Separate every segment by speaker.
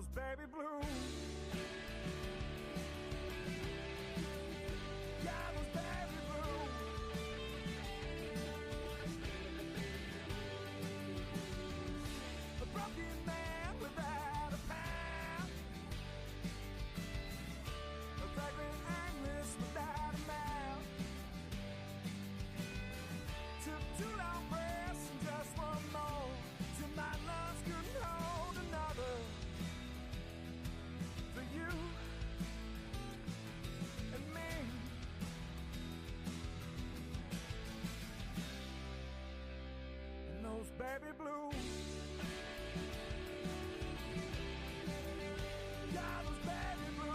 Speaker 1: baby blue. Yeah, those baby blue. A broken man without a path. A vagrant aimless without a mouth. Took 2 long breaths and just one more till my lungs couldn't hold another. For you and me. And those baby blues. Yeah, those baby blues.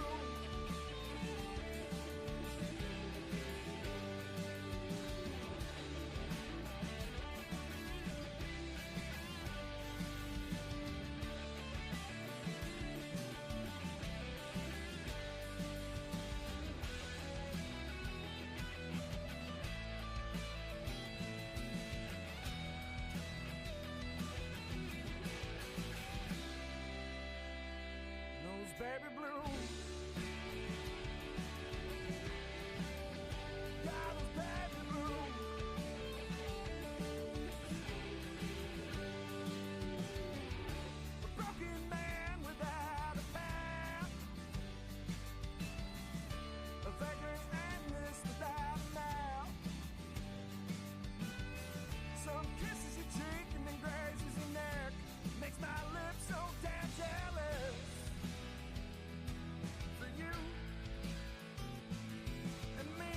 Speaker 1: Those baby blues. Yeah, those baby blues. A broken man without a path. A vagrant aimless without a mouth. Some kisses your cheek and then grazes your neck. Makes my lips so damn jealous. For you and me.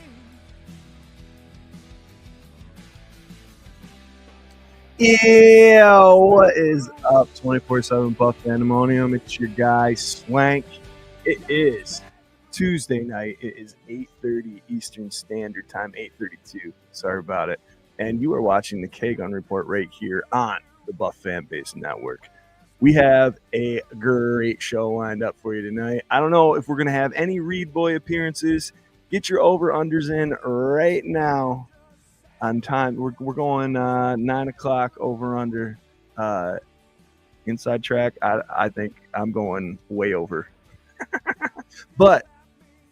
Speaker 2: Yeah, what is up, 24/7 Buff Pandemonium? It's your guy, Swank. It is Tuesday night. It is 8:30 Eastern Standard Time, 8:32. Sorry about it. And you are watching the K-Gun Report right here on the Buff Fan Base Network. We have a great show lined up for you tonight. I don't know if we're going to have any Reed Boy appearances. Get your over-unders in right now. On time, we're going 9 o'clock over under inside track. I think I'm going way over. But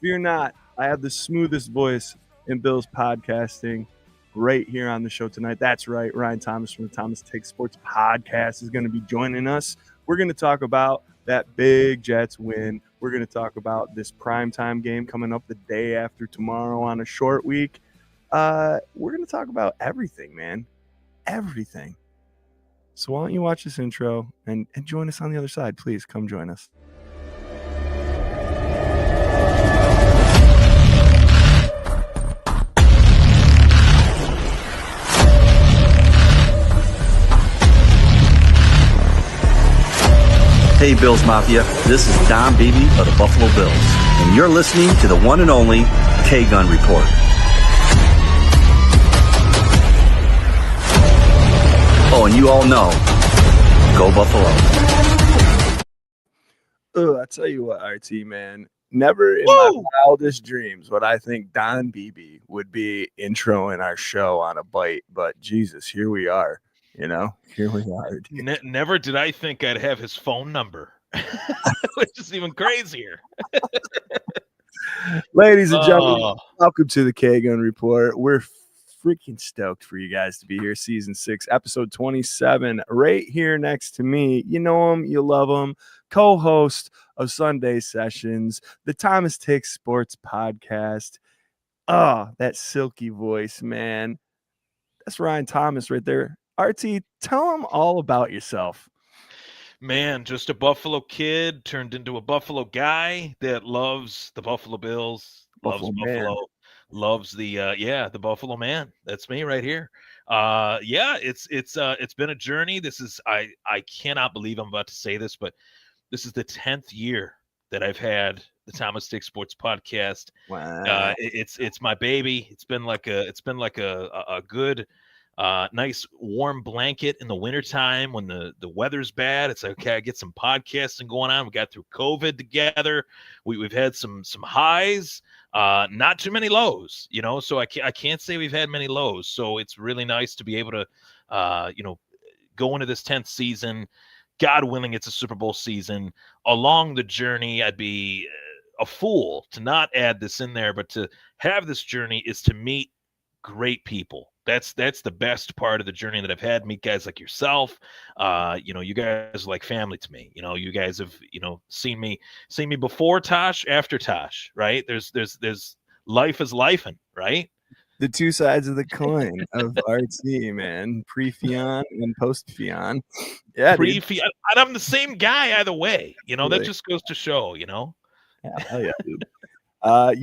Speaker 2: fear not, I have the smoothest voice in Bill's podcasting right here on the show tonight. That's right, Ryan Thomas from the Thomas Takes Sports podcast is going to be joining us. We're going to talk about that big Jets win. We're going to talk about this primetime game coming up the day after tomorrow on a short week. We're going to talk about everything, man. Everything. So why don't you watch this intro and join us on the other side? Please come join us.
Speaker 3: Hey Bills Mafia, this is Don Beebe of the Buffalo Bills, and you're listening to the one and only K-Gun Report. Oh, and you all know, go Buffalo.
Speaker 2: Oh, I tell you what, RT, man, never in my wildest dreams would I think Don Beebe would be introing our show on a bite, but Jesus, here we are. You know, here we are.
Speaker 4: Never did I think I'd have his phone number, which is even crazier.
Speaker 2: Ladies and gentlemen, welcome to the K-Gun Report. We're freaking stoked for you guys to be here. Season 6, episode 27, right here next to me. You know him, you love him. Co-host of Sunday Sessions, the Thomas Takes Sports podcast. Oh, that silky voice, man. That's Ryan Thomas right there. RT, tell them all about yourself.
Speaker 4: Man, just a Buffalo kid turned into a Buffalo guy that loves the Buffalo Bills, loves Buffalo, loves the Buffalo man. That's me right here. It's been a journey. This is I cannot believe I'm about to say this, but this is the 10th year that I've had the Thomas Takes Sports podcast.
Speaker 2: Wow.
Speaker 4: It's my baby. It's been like a good nice warm blanket in the wintertime when the weather's bad. It's like, okay, I get some podcasting going on. We got through COVID together. We've had some highs, not too many lows, you know, so I can't say we've had many lows. So it's really nice to be able to, go into this 10th season, God willing, it's a Super Bowl season. Along the journey, I'd be a fool to not add this in there, but to have this journey is to meet great people. That's the best part of the journey that I've had. Meet guys like yourself. You guys are like family to me. You guys have seen me before Tosh, after Tosh, right? There's life is lifing, right?
Speaker 2: The two sides of the coin of RT, man. Pre-Fion and post-Fion. Yeah, dude.
Speaker 4: And I'm the same guy either way.
Speaker 2: Really?
Speaker 4: That just goes to show.
Speaker 2: Yeah, hell yeah, dude.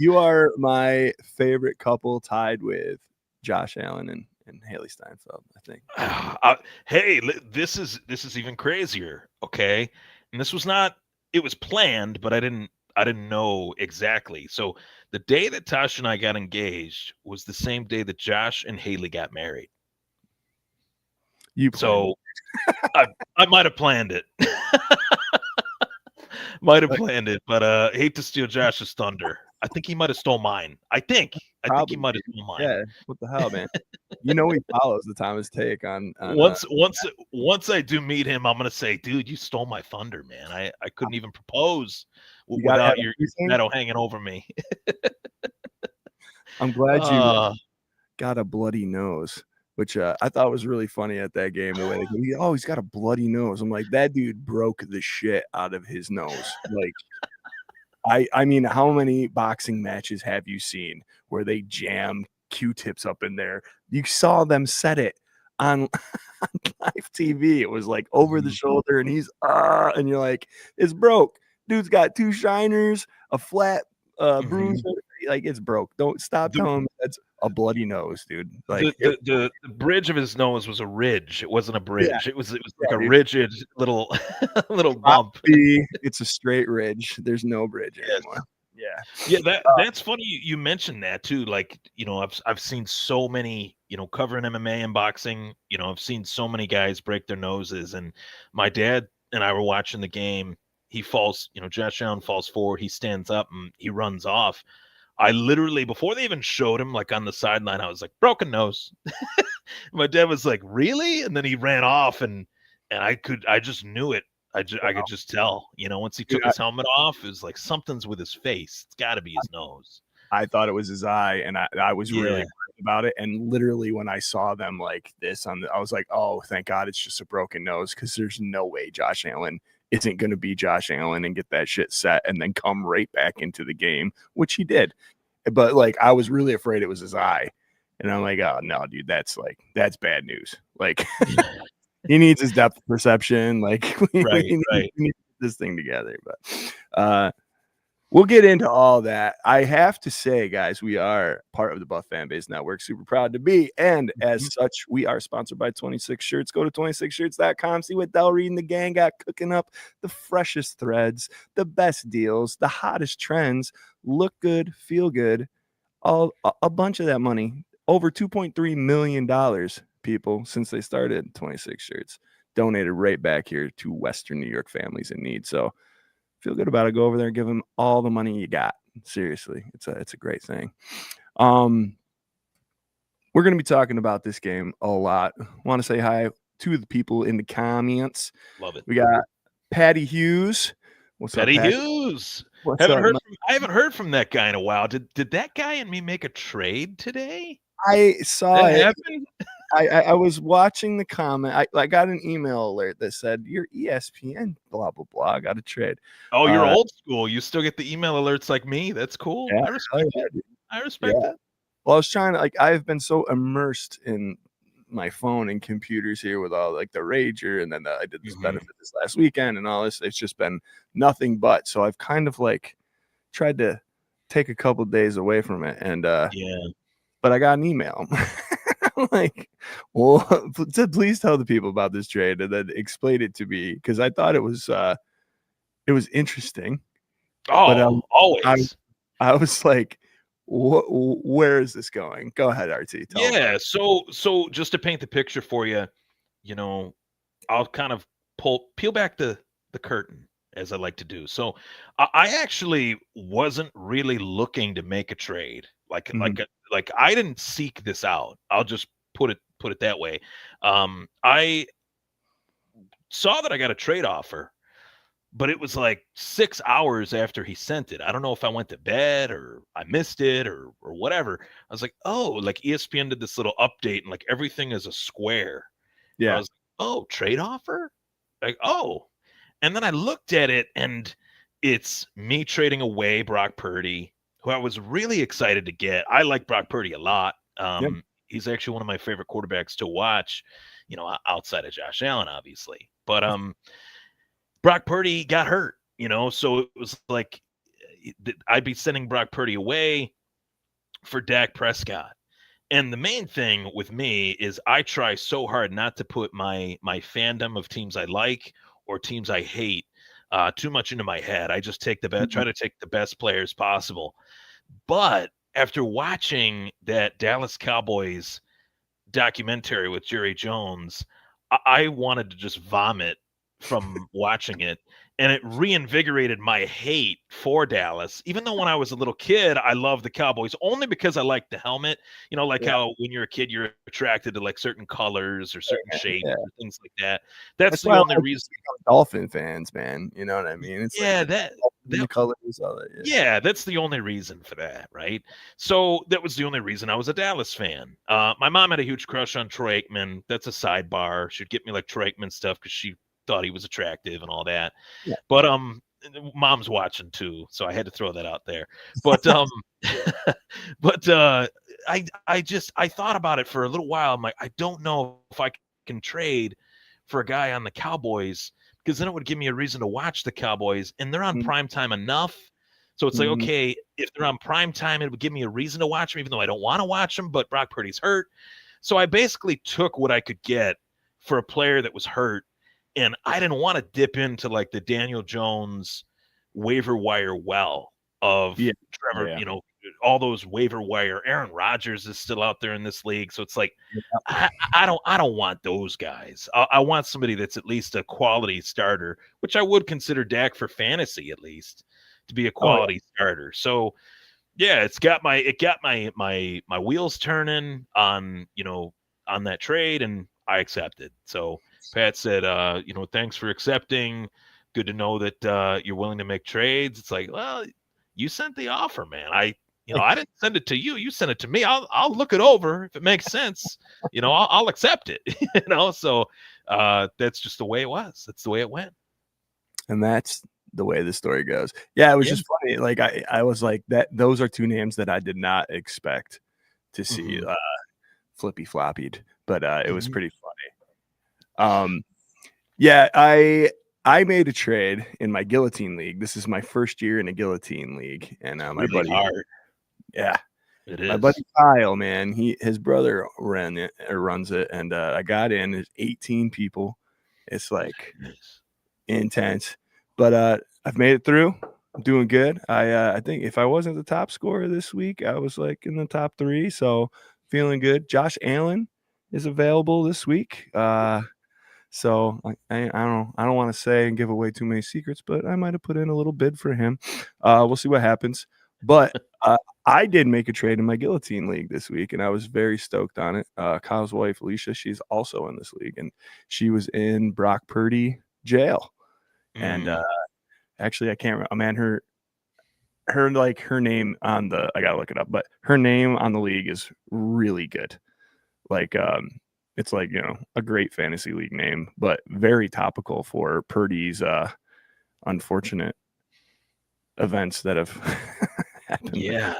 Speaker 2: You are my favorite couple, tied with Josh Allen and Haley Steinfeld, I think.
Speaker 4: Hey, this is even crazier. Okay, and this was not. It was planned, but I didn't know exactly. So the day that Tasha and I got engaged was the same day that Josh and Haley got married. So I might have planned it. But hate to steal Josh's thunder. I think he might have stole mine. I think he might have stole mine.
Speaker 2: Yeah, what the hell, man? He follows the Thomas take on
Speaker 4: once I do meet him, I'm gonna say, dude, you stole my thunder, man. I couldn't even propose without your shadow hanging over me.
Speaker 2: I'm glad you got a bloody nose, which I thought was really funny at that game. The way he's got a bloody nose. I'm like, that dude broke the shit out of his nose. Like, I mean, how many boxing matches have you seen where they jam Q-tips up in there? You saw them set it on live TV. It was like over the shoulder, and he's and you're like, it's broke. Dude's got two shiners, a flat bruise. Like, it's broke. Don't stop telling me that's a bloody nose, dude. Like
Speaker 4: the bridge of his nose was a ridge. It wasn't a bridge.
Speaker 2: Yeah.
Speaker 4: It was like a rigid little bump.
Speaker 2: It's a straight ridge. There's no bridge anymore.
Speaker 4: Yeah. That's funny. You mentioned that too. Like, I've seen so many, covering MMA and boxing. I've seen so many guys break their noses. And my dad and I were watching the game. He falls. Josh Allen falls forward. He stands up and he runs off. I literally, before they even showed him, like on the sideline, I was like, broken nose. My dad was like, really? And then he ran off, and I just knew it. I could just tell, once he took his helmet off, it was like something's with his face. It's got to be his nose.
Speaker 2: I thought it was his eye, and I was really worried about it. And literally, when I saw them like this I was like, oh, thank God it's just a broken nose, because there's no way Josh Allen isn't going to be Josh Allen and get that shit set and then come right back into the game, which he did. But like, I was really afraid it was his eye, and I'm like, oh no, dude, that's bad news. Like, he needs his depth perception. Like, we need to get this thing together. But we'll get into all that. I have to say, guys, we are part of the Buff Fan Base Network. Super proud to be. And as such, we are sponsored by 26 Shirts. Go to 26shirts.com. See what Del Reed and the gang got cooking up. The freshest threads, the best deals, the hottest trends. Look good, feel good. A bunch of that money. Over $2.3 million, people, since they started 26 Shirts. Donated right back here to Western New York families in need. So feel good about it. Go over there and give them all the money you got. Seriously, it's a great thing. We're going to be talking about this game a lot. Want to say hi to the people in the comments.
Speaker 4: Love it.
Speaker 2: We got Patty Hughes. What's
Speaker 4: Patty
Speaker 2: up, Patty
Speaker 4: Hughes?
Speaker 2: What's
Speaker 4: I
Speaker 2: up?
Speaker 4: haven't heard from that guy in a while. Did that guy and me make a trade today?
Speaker 2: I saw
Speaker 4: That
Speaker 2: it.
Speaker 4: happened?
Speaker 2: I was watching the comment. I got an email alert that said your ESPN blah blah blah. I got a trade.
Speaker 4: Oh, you're old school. You still get the email alerts like me. That's cool.
Speaker 2: Yeah,
Speaker 4: I respect it. I respect it.
Speaker 2: Well, I was trying to I've been so immersed in my phone and computers here with all the Rager, and then I did this benefit this last weekend and all this. It's just been nothing but. So I've kind of tried to take a couple days away from it, and but I got an email. I'm like, well, please tell the people about this trade, and then explain it to me, because I thought it was interesting.
Speaker 4: Oh,
Speaker 2: but,
Speaker 4: always.
Speaker 2: I was like, where is this going? Go ahead, RT.
Speaker 4: Yeah. So just to paint the picture for you, I'll kind of peel back the curtain, as I like to do. So I actually wasn't really looking to make a trade. Like I didn't seek this out. I'll just put it that way. I saw that I got a trade offer, but it was like 6 hours after he sent it. I don't know if I went to bed or I missed it or whatever. I was like, oh, like ESPN did this little update and like everything is a square. And I
Speaker 2: Yeah.
Speaker 4: was like, oh, trade offer? Like, oh. And then I looked at it and it's me trading away Brock Purdy, who I was really excited to get. I like Brock Purdy a lot.
Speaker 2: Yep.
Speaker 4: He's actually one of my favorite quarterbacks to watch, you know, outside of Josh Allen, obviously. But Brock Purdy got hurt, you know, so it was like I'd be sending Brock Purdy away for Dak Prescott. And the main thing with me is I try so hard not to put my fandom of teams I like or teams I hate too much into my head. I just take try to take the best players possible. But after watching that Dallas Cowboys documentary with Jerry Jones, I wanted to just vomit from watching it, and it reinvigorated my hate for Dallas. Even though when I was a little kid, I loved the Cowboys only because I liked the helmet. You know, like how when you're a kid, you're attracted to like certain colors or certain shapes or things like that. That's the
Speaker 2: why
Speaker 4: only reason.
Speaker 2: Dolphin fans, man. You know what I mean? It's
Speaker 4: Yeah,
Speaker 2: like the colors, all that.
Speaker 4: yeah, that's the only reason for that, right? So that was the only reason I was a Dallas fan. My mom had a huge crush on Troy Aikman. That's a sidebar. She'd get me like Troy Aikman stuff because she thought he was attractive and all that.
Speaker 2: Yeah.
Speaker 4: But mom's watching too, so I had to throw that out there. But but I thought about it for a little while. I'm like, I don't know if I can trade for a guy on the Cowboys, because then it would give me a reason to watch the Cowboys, and they're on prime time enough. So it's like, okay, if they're on prime time, it would give me a reason to watch them, even though I don't want to watch them, but Brock Purdy's hurt. So I basically took what I could get for a player that was hurt, and I didn't want to dip into like the Daniel Jones waiver wire well of Trevor, you know, all those waiver wire. Aaron Rodgers is still out there in this league. So it's like, I don't want those guys. I want somebody that's at least a quality starter, which I would consider Dak for fantasy, at least, to be a quality starter. So yeah, it got my wheels turning on, you know, on that trade, and I accepted. So Pat said, you know, thanks for accepting. Good to know that you're willing to make trades. It's like, well, you sent the offer, man. I didn't send it to you. You sent it to me. I'll look it over. If it makes sense, you know, I'll accept it. You know, so that's just the way it was. That's the way it went.
Speaker 2: And that's the way the story goes. Yeah, it was just funny. Like I was like that. Those are two names that I did not expect to see flippy floppied, but it was pretty funny. Yeah, I made a trade in my guillotine league. This is my first year in a guillotine league, and my
Speaker 4: really
Speaker 2: buddy,
Speaker 4: hard.
Speaker 2: Yeah,
Speaker 4: it is.
Speaker 2: My buddy Kyle, man, his brother runs it, and I got in. There's 18 people. It's like intense, but I've made it through. I'm doing good. I think if I wasn't the top scorer this week, I was like in the top 3, so feeling good. Josh Allen is available this week. So I don't want to say and give away too many secrets, but I might have put in a little bid for him. We'll see what happens. But I did make a trade in my guillotine league this week, and I was very stoked on it. Kyle's wife, Alicia, she's also in this league, and she was in Brock Purdy jail. And actually, I can't remember. Man, her name on the, I gotta look it up, but her name on the league is really good. Like it's like, you know, a great fantasy league name, but very topical for Purdy's unfortunate events that have happened.
Speaker 4: Yeah.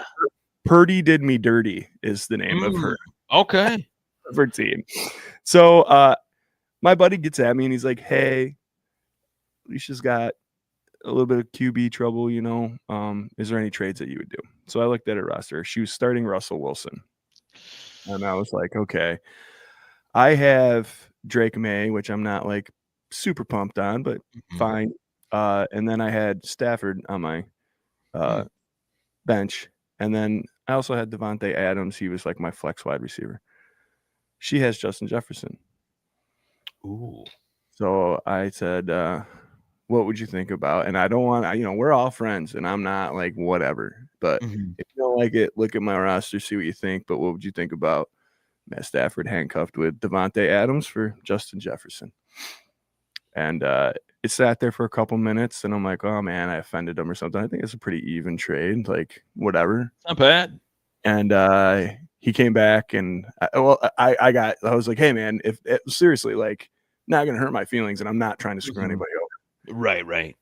Speaker 2: Purdy Did Me Dirty is the name of her.
Speaker 4: Okay.
Speaker 2: Of her team. So my buddy gets at me and he's like, hey, Alicia's got a little bit of QB trouble, you know. Is there any trades that you would do? So I looked at her roster. She was starting Russell Wilson. And I was like, okay. I have Drake May, which I'm not like super pumped on, but fine. And then I had Stafford on my bench. And then I also had Devontae Adams. He was like my flex wide receiver. She has Justin Jefferson.
Speaker 4: Ooh.
Speaker 2: So I said, what would you think about? And I don't want, you know, we're all friends and I'm not like whatever. But if you don't like it, look at my roster, see what you think. But what would you think about Matt Stafford handcuffed with Devontae Adams for Justin Jefferson? And it sat there for a couple minutes, and I'm like, oh man, I offended him or something. I think it's a pretty even trade, like whatever.
Speaker 4: Not bad.
Speaker 2: And he came back, and I was like, hey man, if seriously, like, not gonna hurt my feelings, and I'm not trying to screw anybody over.
Speaker 4: Right.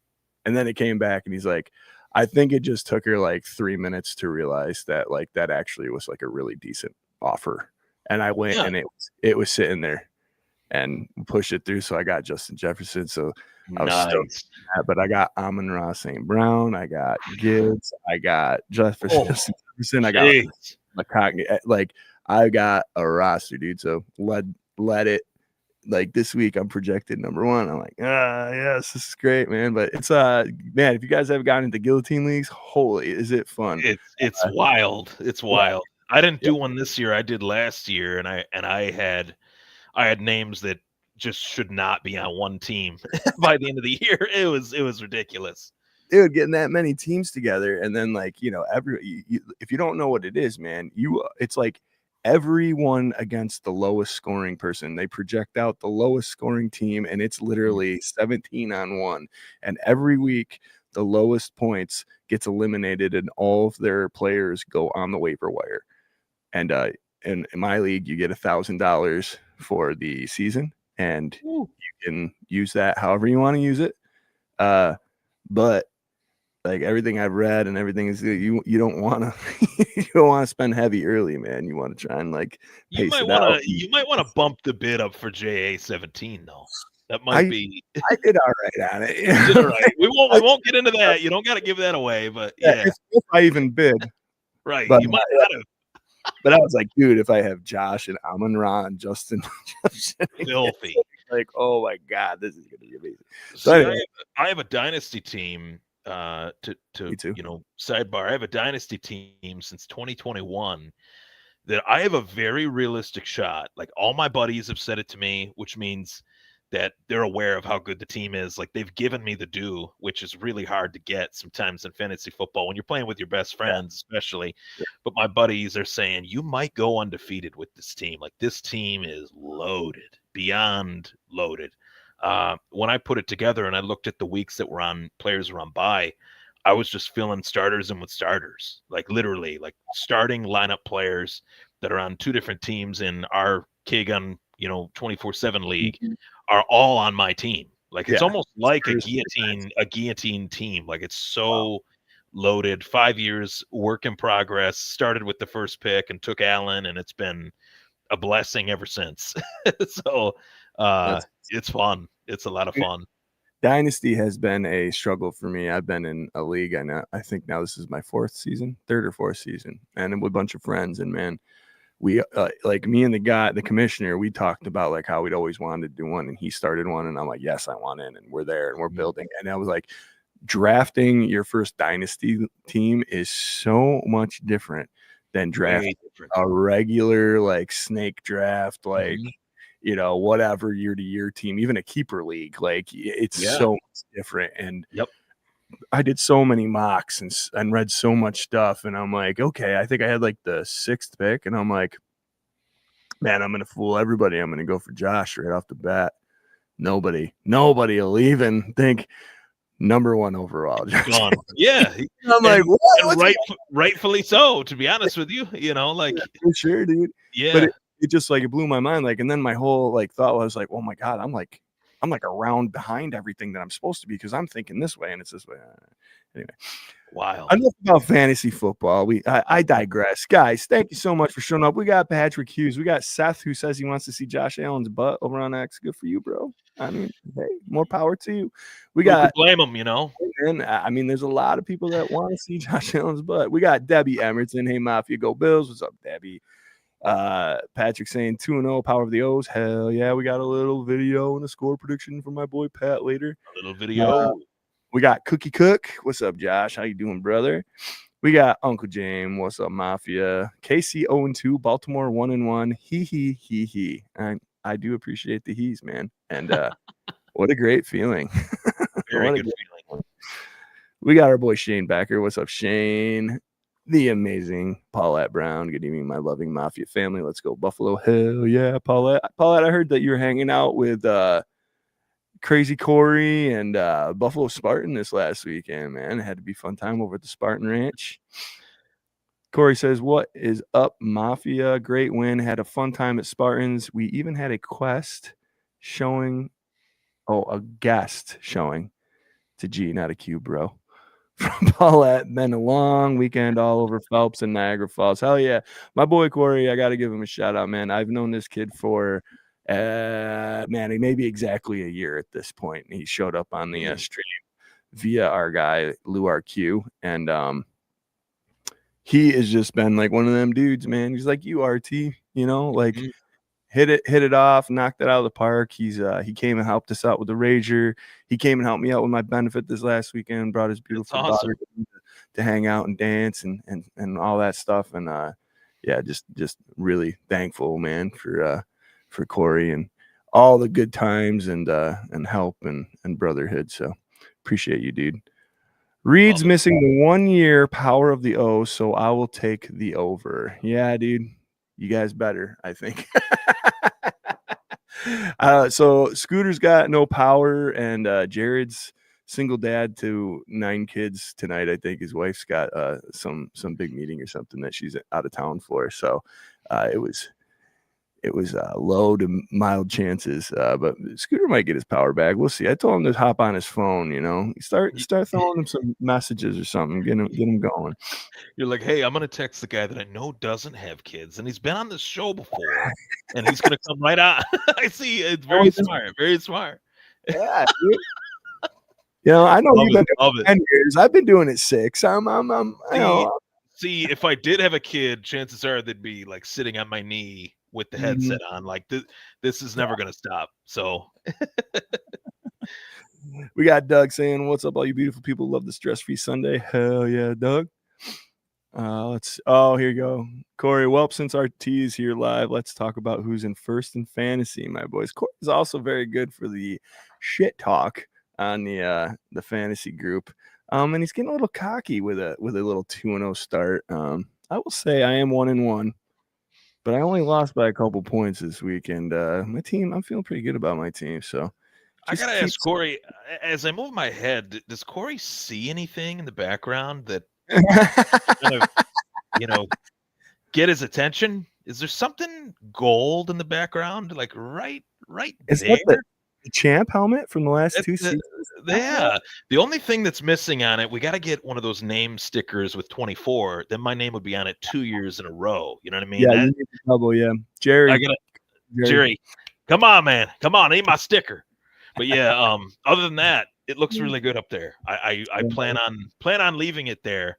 Speaker 2: And then it came back, and he's like, I think it just took her like 3 minutes to realize that like that actually was like a really decent offer. And I went and it was sitting there and pushed it through. So I got Justin Jefferson. So I was stoked. But I got Amon-Ra St. Brown, I got Gibbs, I got Justin Jefferson, I got McCogney. Like, I got a roster, dude. So let it. Like, this week I'm projected number 1. I'm like, yes, this is great, man. But it's man, if you guys have gotten into guillotine leagues, holy, is it fun?
Speaker 4: It's wild. It's wild. I didn't do one this year. I did last year, and I had names that just should not be on one team by the end of the year. It was ridiculous.
Speaker 2: Dude, getting that many teams together, and then like, you know, if you don't know what it is, man, it's like everyone against the lowest scoring person. They project out the lowest scoring team, and it's literally 17-on-1. And every week, the lowest points gets eliminated, and all of their players go on the waiver wire. And in my league, you get $1,000 for the season, and you can use that however you want to use it. But like, everything I've read and everything is, you don't want to spend heavy early, man. You want to try and like pace it out.
Speaker 4: You might want to bump the bid up for JA-17 though. That might be.
Speaker 2: I did all right on it.
Speaker 4: You did all right. We won't get into that. You don't got to give that away, but yeah.
Speaker 2: If I even bid,
Speaker 4: right?
Speaker 2: But,
Speaker 4: you might not have.
Speaker 2: But I was like, dude, if I have Josh and Amon-Ra and Justin,
Speaker 4: filthy.
Speaker 2: Like, oh my God, this is gonna be amazing.
Speaker 4: So anyway. I have a dynasty team. To you know, sidebar, I have a dynasty team since 2021 that I have a very realistic shot. Like, all my buddies have said it to me, which means that they're aware of how good the team is. Like, they've given me the due, which is really hard to get sometimes in fantasy football when you're playing with your best friends, especially. But my buddies are saying, you might go undefeated with this team. Like, this team is loaded, beyond loaded. When I put it together and I looked at the weeks that players were on bye, I was just filling starters in with starters, like literally, like starting lineup players that are on 2 different teams in our K-Gun, 24/7 league are all on my team. Like, it's almost like a guillotine team. Like, it's so loaded. 5 years work in progress. Started with the first pick and took Allen, and it's been a blessing ever since. So it's fun. It's a lot of fun.
Speaker 2: Dynasty has been a struggle for me. I've been in a league. I think now this is my 3rd or 4th season, and with a bunch of friends. And man, we like, me and the commissioner, we talked about like how we'd always wanted to do one, and he started one, and I'm like, yes, I want in, and we're there and we're building. And I was like, drafting your first dynasty team is so much different than drafting a regular like snake draft, like whatever year-to-year team, even a keeper league. Like, it's so much different. And I did so many mocks and read so much stuff, and I'm like, okay, I think I had like the 6th pick, and I'm like, man, I'm gonna fool everybody. I'm gonna go for Josh right off the bat. Nobody will even think number 1 overall.
Speaker 4: Gone. Yeah.
Speaker 2: I'm like, what?
Speaker 4: Rightfully so, to be honest with you. Like,
Speaker 2: for sure, dude.
Speaker 4: Yeah.
Speaker 2: But it just like, it blew my mind. Like, and then my whole like thought was like, oh my God, I'm like a round behind everything that I'm supposed to be, because I'm thinking this way and it's this way. Anyway,
Speaker 4: wild.
Speaker 2: Enough about fantasy football. I digress. Guys, thank you so much for showing up. We got Patrick Hughes. We got Seth, who says he wants to see Josh Allen's butt over on X. Good for you, bro. I mean, hey, more power to you. We got
Speaker 4: blame him,
Speaker 2: And I mean, there's a lot of people that want to see Josh Allen's butt. We got Debbie Emerson. Hey, Mafia, go Bills. What's up, Debbie? Patrick saying 2-0, power of the O's. Hell yeah, we got a little video and a score prediction from my boy Pat later.
Speaker 4: A little video.
Speaker 2: We got Cookie Cook. What's up, Josh? How you doing, brother? We got Uncle James. What's up, Mafia? KC 0-2, Baltimore 1-1. He. I do appreciate the he's, man. And what a great feeling.
Speaker 4: Very good feeling.
Speaker 2: We got our boy Shane Backer. What's up, Shane? The amazing Paulette Brown. Good evening, my loving Mafia family. Let's go Buffalo. Hell yeah, Paulette. I heard that you're hanging out with Crazy Corey and Buffalo Spartan this last weekend, man. It had to be a fun time over at the Spartan Ranch. Corey says, what is up, Mafia? Great win. Had a fun time at Spartans. We even had a quest showing, a guest showing to G, not a Q, bro. From Paulette. Been a long weekend all over Phelps and Niagara Falls. Hell yeah. My boy Corey, I got to give him a shout out, man. I've known this kid for, he may be exactly a year at this point. He showed up on the stream via our guy, Lou RQ. And, he has just been like one of them dudes, man. He's like you, RT, like hit it off, knocked it out of the park. He came and helped us out with the Rager. He came and helped me out with my benefit this last weekend, brought his beautiful daughter to hang out and dance and all that stuff. And just really thankful, man, for Corey and all the good times and help and brotherhood. So appreciate you, dude. Reed's missing the 1 year power of the O, so I will take the over. Yeah, dude. You guys better, I think. So Scooter's got no power, and Jared's single dad to 9 kids tonight. I think his wife's got some big meeting or something that she's out of town for. So it was low to mild chances, but Scooter might get his power back. We'll see. I told him to hop on his phone. Start throwing him some messages or something. Get him going.
Speaker 4: You're like, hey, I'm gonna text the guy that I know doesn't have kids, and he's been on this show before, and he's gonna come right on. I see. It's very smart. Very smart.
Speaker 2: Yeah. I know you've been doing it 10 years. I've been doing it 6.
Speaker 4: See, if I did have a kid, chances are they'd be like sitting on my knee with the headset on. Like this is never gonna stop. So
Speaker 2: we got Doug saying, what's up, all you beautiful people? Love the stress-free Sunday. Hell yeah, Doug. Here you go. Corey, well, since RT is here live, let's talk about who's in first in fantasy, my boys. Corey is also very good for the shit talk on the fantasy group. And he's getting a little cocky with a little 2-0 start. I will say I am 1-1. But I only lost by a couple points this week, and my team, I'm feeling pretty good about my team. So
Speaker 4: I gotta ask Corey, as I move my head, does Corey see anything in the background that kind of, get his attention? Is there something gold in the background, like right
Speaker 2: is
Speaker 4: there?
Speaker 2: That the champ helmet from the last 2 seasons?
Speaker 4: Yeah. The only thing that's missing on it, we got to get one of those name stickers with 24. Then my name would be on it 2 years in a row. You know what I mean?
Speaker 2: Yeah, you need the double. Yeah,
Speaker 4: Jerry, come on, man, come on, I need my sticker. But yeah, other than that, it looks really good up there. I plan on leaving it there.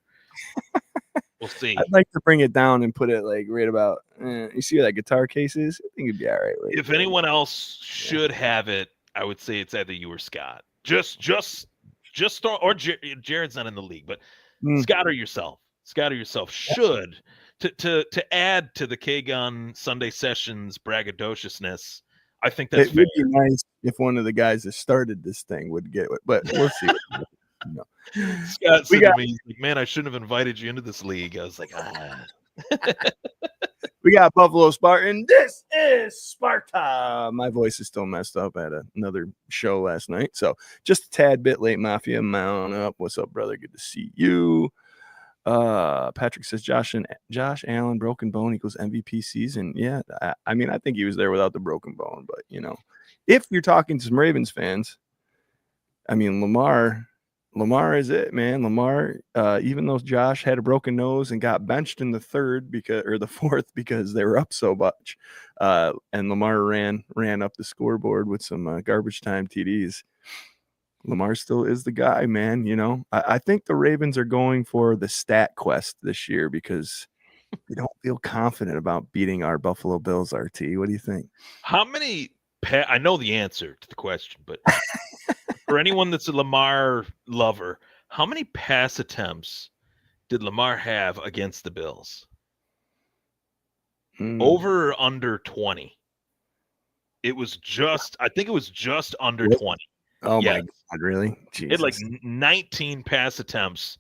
Speaker 4: We'll see.
Speaker 2: I'd like to bring it down and put it like right about. You see where that guitar case is? I think it'd be all right.
Speaker 4: If anyone else should have it, I would say it's either you or Scott. Just or Jared's not in the league, but Scott or yourself should to add to the K-Gun Sunday Sessions braggadociousness. I think that's
Speaker 2: it would be nice if one of the guys that started this thing would get it, but we'll see.
Speaker 4: Scott said to me, he's like, man, I shouldn't have invited you into this league. I was like,
Speaker 2: We got Buffalo Spartan. This is Sparta. My voice is still messed up. I had another show last night, so just a tad bit late. Mafia, mount up. What's up, brother? Good to see you. Patrick says Josh Allen broken bone equals MVP season. Yeah, I mean, I think he was there without the broken bone, but if you're talking to some Ravens fans, I mean, Lamar is it, man. Lamar, even though Josh had a broken nose and got benched in the fourth because they were up so much, and Lamar ran up the scoreboard with some garbage time TDs. Lamar still is the guy, man. I think the Ravens are going for the stat quest this year because they don't feel confident about beating our Buffalo Bills. RT, what do you think?
Speaker 4: How many? I know the answer to the question, but for anyone that's a Lamar lover, how many pass attempts did Lamar have against the Bills? Over or under 20? I think it was just under 20.
Speaker 2: Oh my God, really? Jesus.
Speaker 4: It had like 19 pass attempts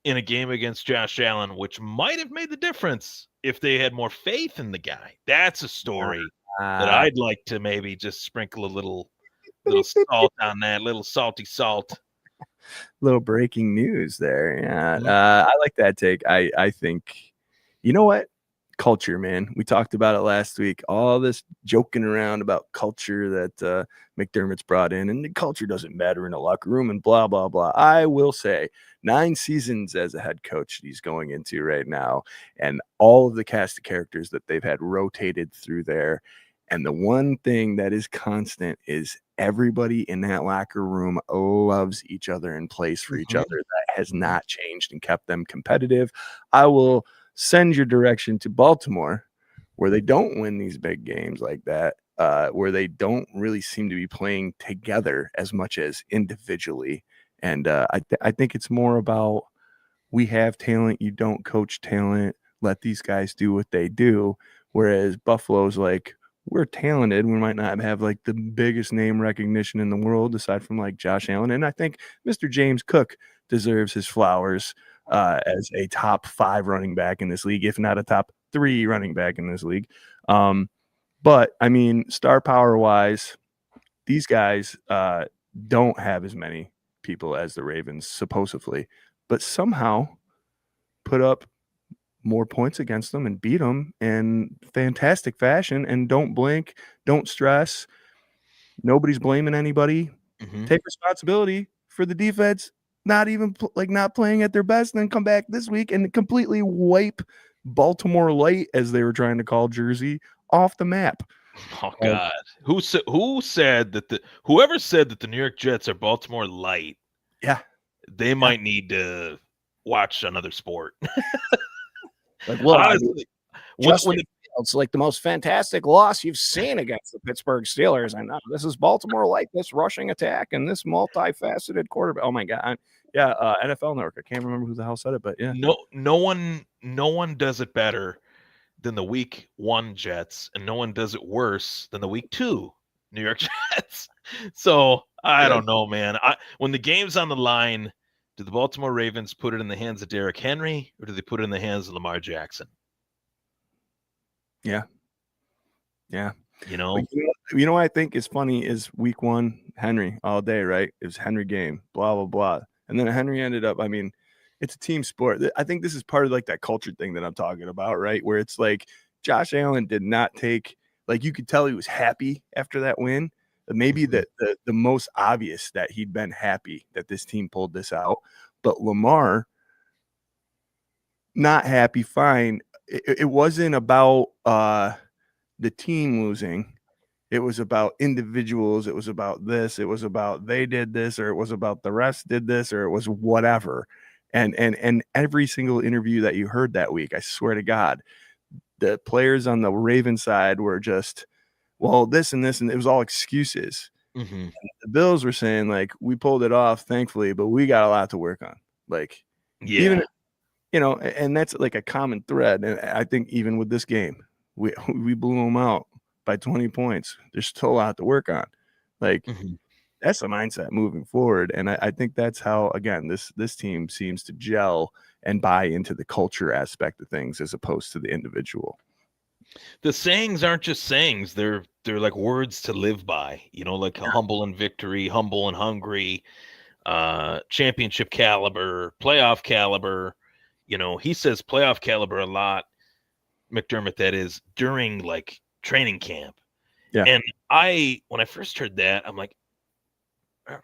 Speaker 4: in a game against Josh Allen, which might have made the difference if they had more faith in the guy. That's a story that I'd like to maybe just sprinkle a little Little salt on that, little salty salt.
Speaker 2: Little breaking news there. Yeah.
Speaker 4: Mhm.
Speaker 2: I like that take. I think, you know what? Culture, man. We talked about it last week. All this joking around about culture that McDermott's brought in, and the culture doesn't matter in a locker room and blah, blah, blah. I will say 9 seasons as a head coach he's going into right now, and all of the cast of characters that they've had rotated through there. And the one thing that is constant is everybody in that locker room loves each other and plays for each other. That has not changed and kept them competitive. I will send your direction to Baltimore, where they don't win these big games like that, where they don't really seem to be playing together as much as individually. And I think it's more about, we have talent, you don't coach talent, let these guys do what they do. Whereas Buffalo's like, we're talented. We might not have like the biggest name recognition in the world aside from like Josh Allen. And I think Mr. James Cook deserves his flowers as a top 5 running back in this league, if not a top 3 running back in this league. But I mean, star power wise, these guys don't have as many people as the Ravens, supposedly, but somehow put up more points against them and beat them in fantastic fashion. And don't blink, don't stress. Nobody's blaming anybody. Take responsibility for the defense not even not playing at their best, and then come back this week and completely wipe Baltimore Light, as they were trying to call Jersey, off the map.
Speaker 4: Oh God, who said that whoever said that the New York Jets are Baltimore Light?
Speaker 2: Yeah,
Speaker 4: they might need to watch another sport.
Speaker 2: Like, well,
Speaker 4: honestly, when
Speaker 5: it's like the most fantastic loss you've seen against the Pittsburgh Steelers. And this is Baltimore like this rushing attack and this multifaceted quarterback. Oh my God.
Speaker 2: Yeah, NFL Network. I can't remember who the hell said it, but yeah.
Speaker 4: No one does it better than the Week 1 Jets, and no one does it worse than the Week 2 New York Jets. So I don't know, man. When the game's on the line, do the Baltimore Ravens put it in the hands of Derrick Henry, or do they put it in the hands of Lamar Jackson?
Speaker 2: Yeah.
Speaker 4: You know
Speaker 2: what I think is funny is Week 1, Henry all day, right? It was Henry game, blah, blah, blah. And then Henry ended up, I mean, it's a team sport. I think this is part of like that culture thing that I'm talking about, right? Where it's like Josh Allen did not take, like, you could tell he was happy after that win. Maybe the most obvious that he'd been happy that this team pulled this out. But Lamar, not happy, fine. It wasn't about the team losing. It was about individuals. It was about this. It was about they did this, or it was about the rest did this, or it was whatever. And every single interview that you heard that week, I swear to God, the players on the Raven side were just, well, this and this, and it was all excuses.
Speaker 4: Mm-hmm.
Speaker 2: The Bills were saying, like, we pulled it off, thankfully, but we got a lot to work on. Like, even, you know, and that's like a common thread. And I think even with this game, we blew them out by 20 points. There's still a lot to work on. Like, that's the mindset moving forward. And I think that's how, again, this team seems to gel and buy into the culture aspect of things as opposed to the individual.
Speaker 4: The sayings aren't just sayings. They're like words to live by, you know, like humble and victory, humble and hungry, championship caliber, playoff caliber. You know, he says playoff caliber a lot, McDermott, that is, during like training camp.
Speaker 2: Yeah.
Speaker 4: And when I first heard that, I'm like,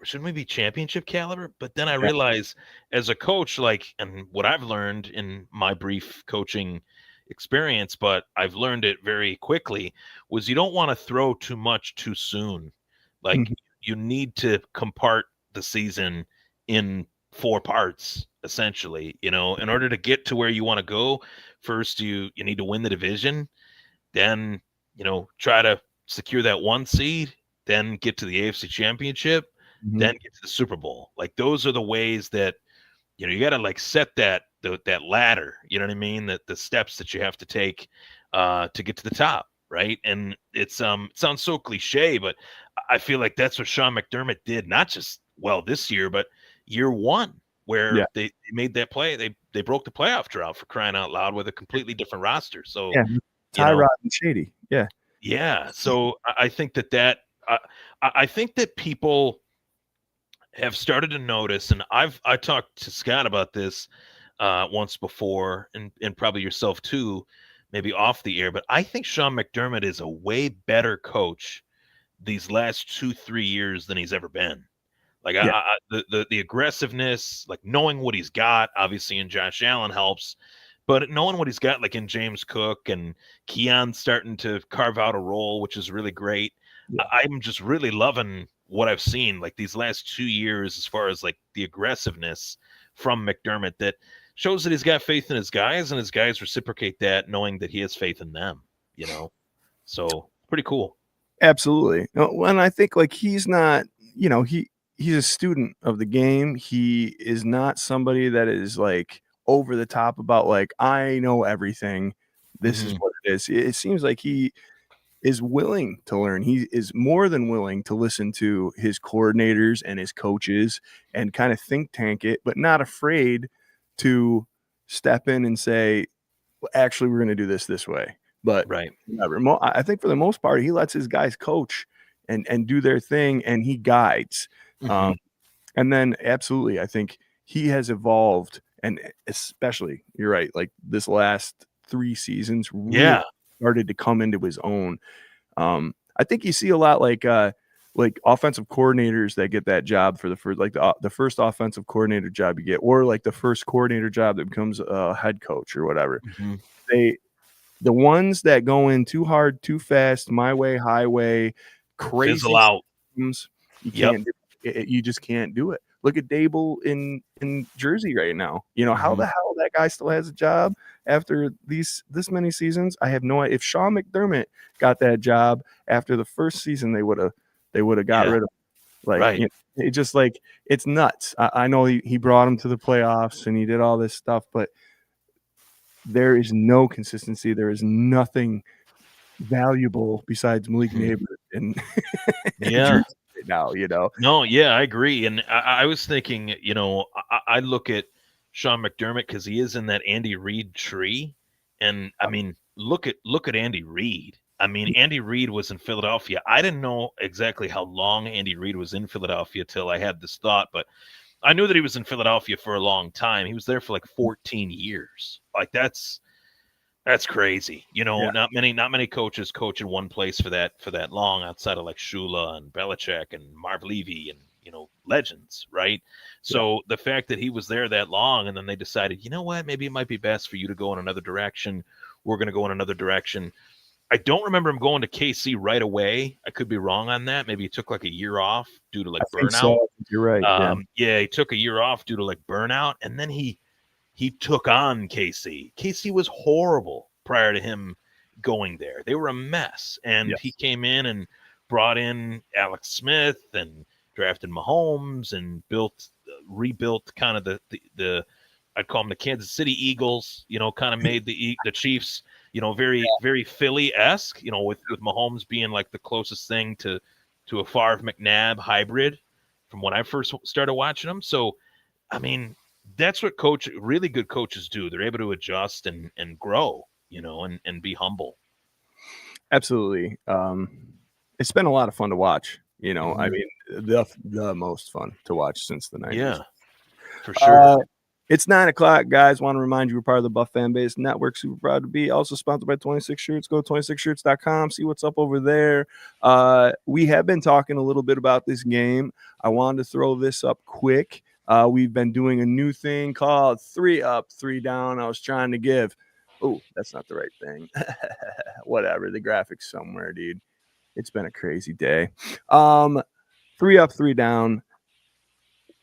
Speaker 4: shouldn't we be championship caliber? But then I realized as a coach, like, and what I've learned in my brief coaching experience, but I've learned it very quickly, was you don't want to throw too much too soon. Like, you need to compart the season in 4 parts, essentially, you know, in order to get to where you want to go. First, you need to win the division, then, you know, try to secure that 1 seed, then get to the AFC Championship, then get to the Super Bowl. Like, those are the ways that, you know, you got to like set that ladder, you know what I mean? That the steps that you have to take to get to the top, right? And it sounds so cliche, but I feel like that's what Sean McDermott did, not just this year, but year 1, where they made that play. They broke the playoff drought, for crying out loud, with a completely different roster. So
Speaker 2: Tyrod and Shady. Yeah.
Speaker 4: So I think that I think that people have started to notice, and I talked to Scott about this once before, and probably yourself too, maybe off the air. But I think Sean McDermott is a way better coach these last 2-3 years than he's ever been. Like
Speaker 2: Yeah.
Speaker 4: the aggressiveness, like knowing what he's got, obviously in Josh Allen helps, but knowing what he's got, like in James Cook and Keon starting to carve out a role, which is really great.
Speaker 2: Yeah.
Speaker 4: I'm just really loving what I've seen like these last 2 years as far as like the aggressiveness from McDermott that shows that he's got faith in his guys, and his guys reciprocate that, knowing that he has faith in them. So pretty cool.
Speaker 2: Absolutely. And I think like he's not, he's a student of the game. He is not somebody that is like over the top about like, I know everything. This is what it is. It seems like he is willing to learn. He is more than willing to listen to his coordinators and his coaches and kind of think tank it, but not afraid to step in and say, well, actually, we're going to do this way. But
Speaker 4: Right.
Speaker 2: I think for the most part, he lets his guys coach and do their thing, and he guides.
Speaker 4: Mhm.
Speaker 2: And then absolutely, I think he has evolved, and especially, you're right, like this last 3 seasons really started to come into his own. I think you see a lot like offensive coordinators that get that job for the first, like the first offensive coordinator job you get, or like the first coordinator job that becomes a head coach or whatever. The ones that go in too hard, too fast, my way, highway, crazy
Speaker 4: Fizzle out.
Speaker 2: systems, you can't do it. You just can't do it. Look at Dable in Jersey right now. How the hell that guy still has a job after this many seasons? I have no idea. If Sean McDermott got that job after the first season, they would have got rid of him. Like,
Speaker 4: Right.
Speaker 2: It just like it's nuts. I know he brought him to the playoffs and he did all this stuff, but there is no consistency. There is nothing valuable besides Malik Neighbor and
Speaker 4: Yeah.
Speaker 2: right now,
Speaker 4: No, yeah, I agree. And I was thinking, I look at Sean McDermott because he is in that Andy Reid tree. And I mean, look at Andy Reid. I mean, Andy Reid was in Philadelphia. I didn't know exactly how long Andy Reid was in Philadelphia till I had this thought, but I knew that he was in Philadelphia for a long time. He was there for like 14 years. Like that's crazy. Not many coaches coach in one place for that long outside of like Shula and Belichick and Marv Levy and legends, right? So the fact that he was there that long and then they decided, you know what, maybe it might be best for you to go in another direction. We're going to go in another direction. I don't remember him going to KC right away. I could be wrong on that. Maybe he took like a year off due to like burnout.
Speaker 2: So. You're right.
Speaker 4: He took a year off due to like burnout, and then he took on KC. KC was horrible prior to him going there. They were a mess, and he came in and brought in Alex Smith and drafted Mahomes and rebuilt kind of the I'd call them the Kansas City Eagles. Kind of made the Chiefs. Very very Philly-esque. With Mahomes being like the closest thing to a Favre McNabb hybrid from when I first started watching them. So, I mean, that's what really good coaches do. They're able to adjust and grow, and be humble.
Speaker 2: Absolutely. It's been a lot of fun to watch. I mean, the most fun to watch since the 90s.
Speaker 4: Yeah, for sure.
Speaker 2: It's 9:00, guys. Want to remind you we're part of the Buff Fan Base Network. Super proud to be. Also sponsored by 26 Shirts. Go to 26shirts.com. See what's up over there. We have been talking a little bit about this game. I wanted to throw this up quick. We've been doing a new thing called 3 Up, 3 Down. I was trying to give. Oh, that's not the right thing. Whatever. The graphics somewhere, dude. It's been a crazy day. 3 Up, 3 Down.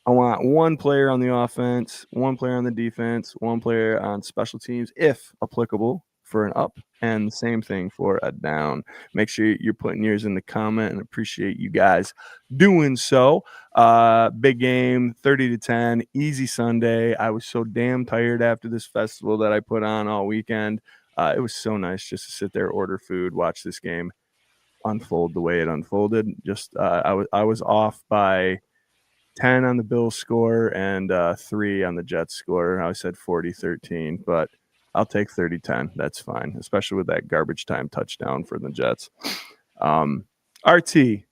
Speaker 2: I want one player on the offense, one player on the defense, one player on special teams, if applicable, for an up, and the same thing for a down. Make sure you're putting yours in the comment, and appreciate you guys doing so. Big game, 30-10, easy Sunday. I was so damn tired after this festival that I put on all weekend. It was so nice just to sit there, order food, watch this game unfold the way it unfolded. I was off by 10 on the Bills score and 3 on the Jets score. I said 40-13, but I'll take 30-10. That's fine, especially with that garbage time touchdown for the Jets. RT,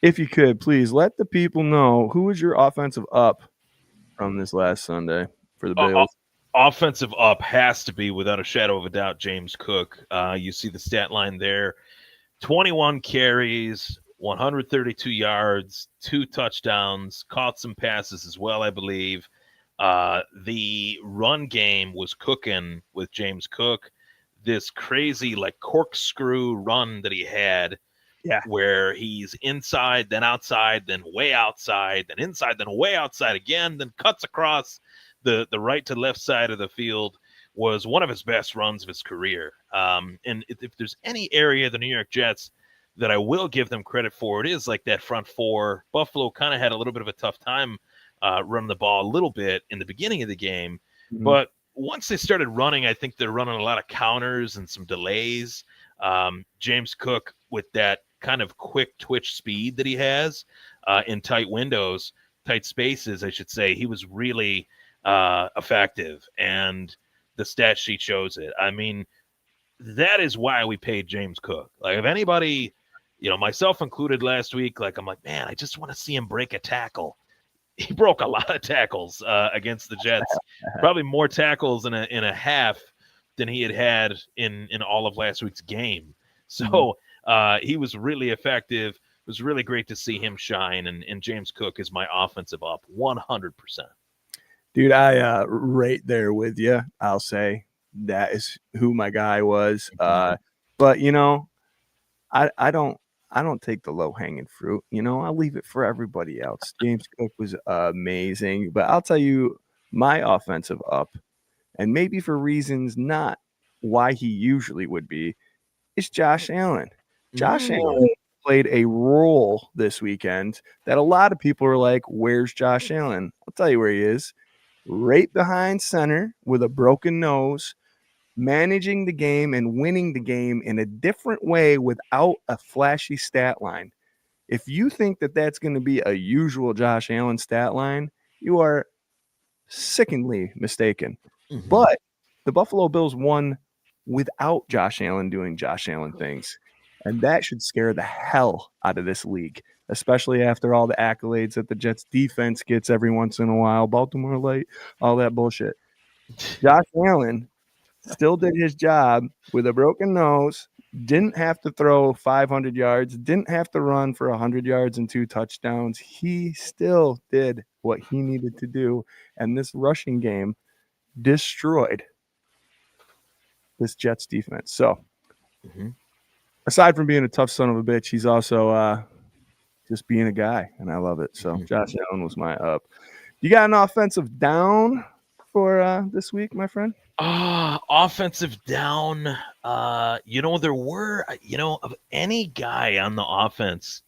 Speaker 2: if you could, please let the people know who was your offensive up from this last Sunday for the Bills.
Speaker 4: Offensive up has to be, without a shadow of a doubt, James Cook. You see the stat line there: 21 carries, 132 yards, 2 touchdowns, caught some passes as well, I believe. The run game was cooking with James Cook. This crazy like corkscrew run that he had, where he's inside, then outside, then way outside, then inside, then way outside again, then cuts across the right to left side of the field, was one of his best runs of his career. And if there's any area of the New York Jets that I will give them credit for, it is like that front four. Buffalo kind of had a little bit of a tough time running the ball a little bit in the beginning of the game.
Speaker 2: Mhm.
Speaker 4: But once they started running, I think they're running a lot of counters and some delays. James Cook, with that kind of quick twitch speed that he has in tight windows, tight spaces, I should say, he was really effective. And the stat sheet shows it. I mean, that is why we paid James Cook. Like, if anybody, myself included last week, like, I'm like, man, I just want to see him break a tackle. He broke a lot of tackles against the Jets, probably more tackles in a half than he had in all of last week's game. So he was really effective. It was really great to see him shine, and James Cook is my offensive up 100%.
Speaker 2: Dude, I right there with you. I'll say that is who my guy was. But I don't take the low hanging fruit. I'll leave it for everybody else. James Cook was amazing, but I'll tell you my offensive up, and maybe for reasons not why he usually would be, is Josh Allen. Josh Allen played a role this weekend that a lot of people are like, "Where's Josh Allen?" I'll tell you where he is. Right behind center with a broken nose, managing the game and winning the game in a different way without a flashy stat line. If you think that that's going to be a usual Josh Allen stat line, you are sickeningly mistaken. But the Buffalo Bills won without Josh Allen doing Josh Allen things. And that should scare the hell out of this league, especially after all the accolades that the Jets defense gets every once in a while. Baltimore Light, all that bullshit. Josh Allen still did his job with a broken nose, didn't have to throw 500 yards, didn't have to run for 100 yards and 2 touchdowns. He still did what he needed to do. And this rushing game destroyed this Jets defense. So, aside from being a tough son of a bitch, he's also just being a guy, and I love it. So, Josh Allen was my up. You got an offensive down for this week, my friend?
Speaker 4: Offensive down. There were, of any guy on the offense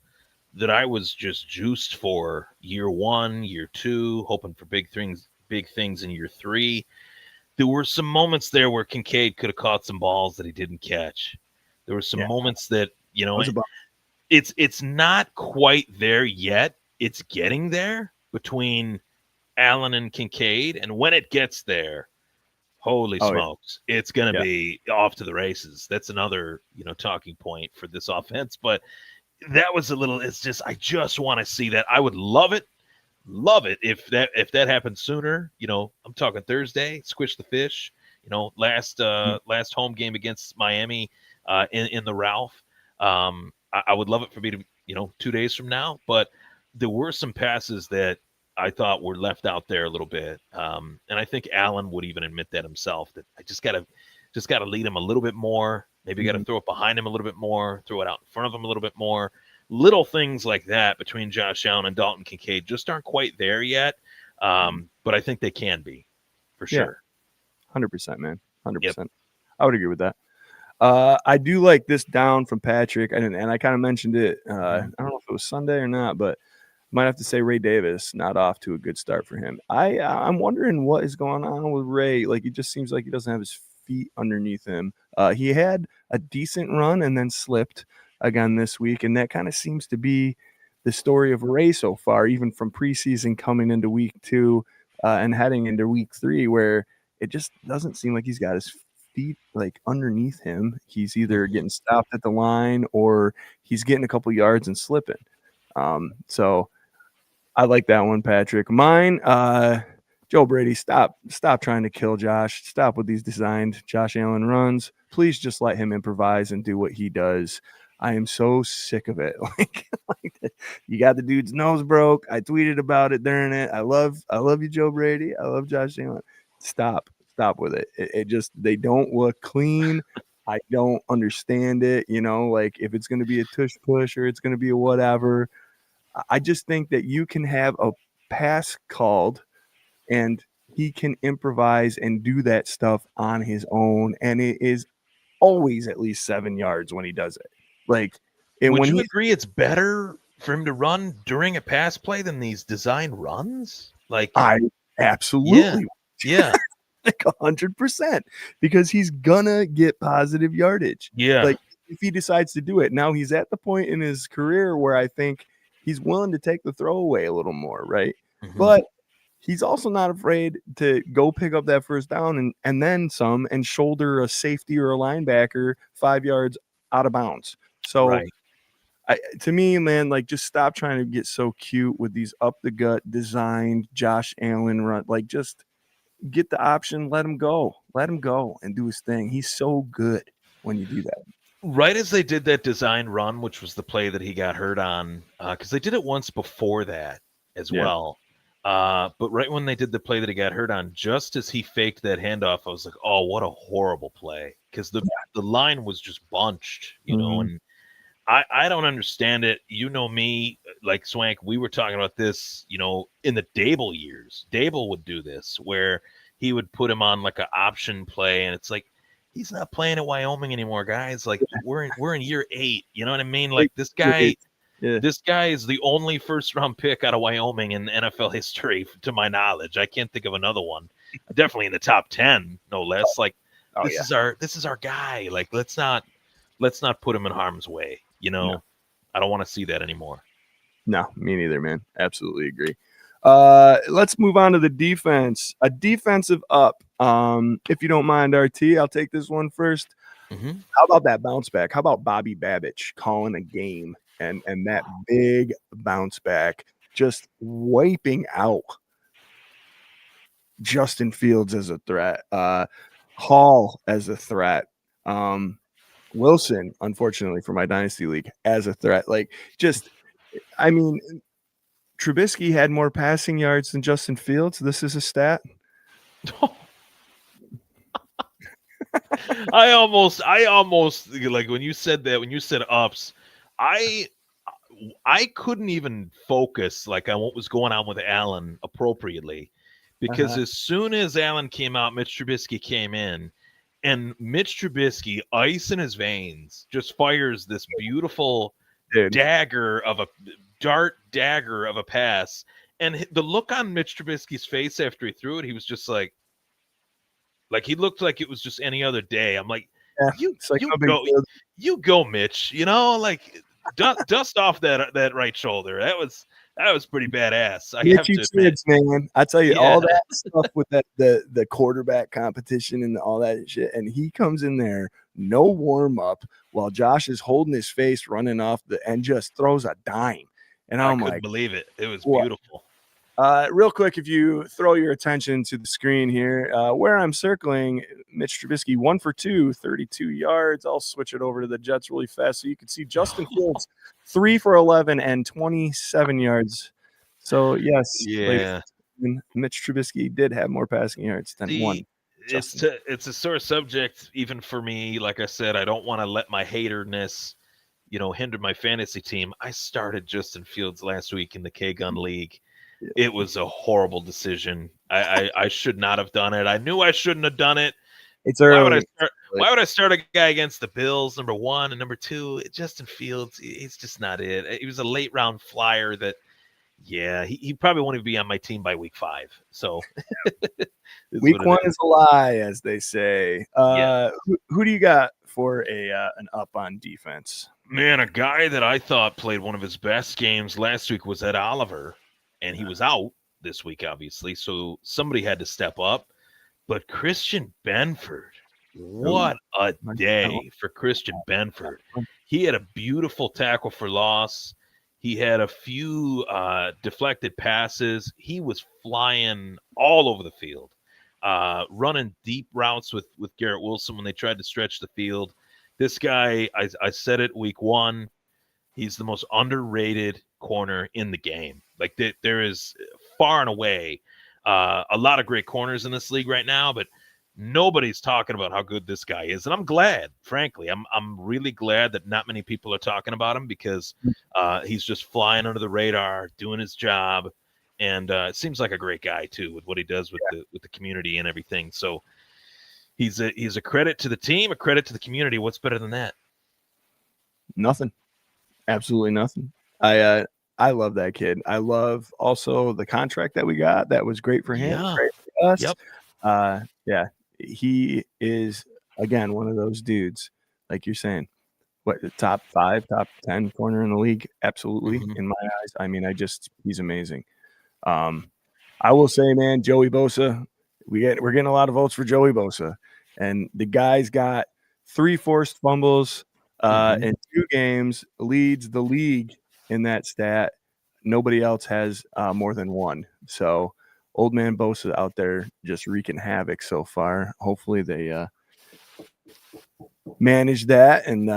Speaker 4: that I was just juiced for year 1, year 2, hoping for big things in year 3. There were some moments there where Kincaid could have caught some balls that he didn't catch. There were some moments that, it's not quite there yet. It's getting there between Allen and Kincaid. And when it gets there, holy smokes, it's going to be off to the races. That's another, talking point for this offense. But that was I just want to see that. I would love it if that happens sooner. I'm talking Thursday, squish the fish, last home game against Miami in the Ralph. I would love it for me to, 2 days from now, but there were some passes that I thought were left out there a little bit. And I think Allen would even admit that himself, that I just gotta lead him a little bit more. Maybe got to throw it behind him a little bit more, throw it out in front of him a little bit more. Little things like that between Josh Allen and Dalton Kincaid just aren't quite there yet. But I think they can be, for sure.
Speaker 2: 100%, man. 100%. Yep. I would agree with that. I do like this down from Patrick, and I kind of mentioned it. I don't know if it was Sunday or not, but might have to say Ray Davis not off to a good start for him. I'm wondering what is going on with Ray. Like, it just seems like he doesn't have his feet underneath him. He had a decent run and then slipped again this week, and that kind of seems to be the story of Ray so far, even from preseason coming into week 2 and heading into week 3, where it just doesn't seem like he's got his feet like underneath him. He's either getting stopped at the line or he's getting a couple yards and slipping. So I like that one, Patrick. Mine, Joe Brady, stop trying to kill Josh. Stop with these designed Josh Allen runs. Please just let him improvise and do what he does. I am so sick of it. Like you got the dude's nose broke. I tweeted about it during it. I love you, Joe Brady. I love Josh Allen. Stop with it. It just, they don't look clean. I don't understand it. Like if it's going to be a tush push or it's going to be a whatever. I just think that you can have a pass called and he can improvise and do that stuff on his own. And it is always at least 7 yards when he does it. Like, and
Speaker 4: Would
Speaker 2: when
Speaker 4: you
Speaker 2: he,
Speaker 4: agree it's better for him to run during a pass play than these design runs? Like,
Speaker 2: I absolutely,
Speaker 4: yeah,
Speaker 2: like 100%, because he's gonna get positive yardage.
Speaker 4: yeah.
Speaker 2: Like if he decides to do it, now he's at the point in his career where I think he's willing to take the throwaway a little more, right?
Speaker 4: Mhm.
Speaker 2: But he's also not afraid to go pick up that first down and then some and shoulder a safety or a linebacker 5 yards out of bounds. So
Speaker 4: Right.
Speaker 2: to me, man, like just stop trying to get so cute with these up the gut designed Josh Allen run. Like just get the option, let him go and do his thing. He's so good when you do that.
Speaker 4: Right as they did that design run, which was the play that he got hurt on, because they did it once before that as
Speaker 2: Yeah.
Speaker 4: well. But right when they did the play that he got hurt on, just as he faked that handoff, I was like, "Oh, what a horrible play!" Because the line was just bunched, and I don't understand it. You know me, like Swank. We were talking about this, in the Dable years. Dable would do this where he would put him on like an option play, and it's like he's not playing at Wyoming anymore, guys. Like we're in year 8. You know what I mean? Like this guy.
Speaker 2: Yeah.
Speaker 4: This guy is the only first-round pick out of Wyoming in NFL history, to my knowledge. I can't think of another one. Definitely in the top 10, no less. Like this is our guy. Like let's not put him in harm's way.
Speaker 2: No.
Speaker 4: I don't want to see that anymore.
Speaker 2: No, me neither, man. Absolutely agree. Let's move on to the defense. A defensive up. If you don't mind, RT, I'll take this one first.
Speaker 4: Mm-hmm.
Speaker 2: How about that bounce back? How about Bobby Babich calling a game and that big bounce back, just wiping out Justin Fields as a threat, Hall as a threat, Wilson, unfortunately for my dynasty league, as a threat. Like, just, I mean, Trubisky had more passing yards than Justin Fields. This is a stat.
Speaker 4: I almost like when you said ups, I couldn't even focus like on what was going on with Allen appropriately, because as soon as Allen came out, Mitch Trubisky came in, and Mitch Trubisky, ice in his veins, just fires this beautiful dart dagger of a pass, and the look on Mitch Trubisky's face after he threw it, he was just like he looked like it was just any other day. I'm like, you go, Mitch. Like dust off that right shoulder. That was pretty badass. I have to admit,
Speaker 2: man. I tell you, all that stuff with the quarterback competition and all that shit, and he comes in there, no warm up, while Josh is holding his face, running off and just throws a dime. And
Speaker 4: I
Speaker 2: I'm
Speaker 4: couldn't
Speaker 2: like,
Speaker 4: believe it. It was beautiful.
Speaker 2: Real quick, if you throw your attention to the screen here, where I'm circling Mitch Trubisky, 1 for 2, 32 yards. I'll switch it over to the Jets really fast so you can see Justin Fields, 3 for 11 and 27 yards. So, yes, Mitch Trubisky did have more passing yards than one.
Speaker 4: It's a sore subject even for me. Like I said, I don't want to let my haterness, hinder my fantasy team. I started Justin Fields last week in the K-Gun League. It was a horrible decision. I should not have done it. I knew I shouldn't have done it.
Speaker 2: It's early.
Speaker 4: Why would I start a guy against the Bills, number one, and number two, Justin Fields? He's just not it. He was a late round flyer that, he probably won't even be on my team by week 5. So
Speaker 2: week 1 is a lie, as they say. Who do you got for an up on defense?
Speaker 4: Man, a guy that I thought played one of his best games last week was Ed Oliver. And he was out this week, obviously, so somebody had to step up. But Christian Benford, what a day for Christian Benford. He had a beautiful tackle for loss. He had a few deflected passes. He was flying all over the field, running deep routes with Garrett Wilson when they tried to stretch the field. This guy, I said it week one, he's the most underrated corner in the game. Like there is far and away a lot of great corners in this league right now, but nobody's talking about how good this guy is. And I'm glad, frankly, I'm really glad that not many people are talking about him, because he's just flying under the radar, doing his job. And it seems like a great guy too, with what he does with the community and everything. So he's a credit to the team, a credit to the community. What's better than that?
Speaker 2: Nothing. Absolutely nothing. I love that kid. I love also the contract that we got. That was great for him.
Speaker 4: Yeah.
Speaker 2: Great for us.
Speaker 4: Yep.
Speaker 2: Yeah. He is, again, one of those dudes, like you're saying, what, the top 5, top 10 corner in the league? Absolutely. In my eyes. I mean, he's amazing. I will say, man, Joey Bosa, we're getting a lot of votes for Joey Bosa, and the guy's got 3 forced fumbles in 2 games, leads the league in that stat. Nobody else has more than 1. So old man Bosa out there just wreaking havoc so far. Hopefully they manage that, and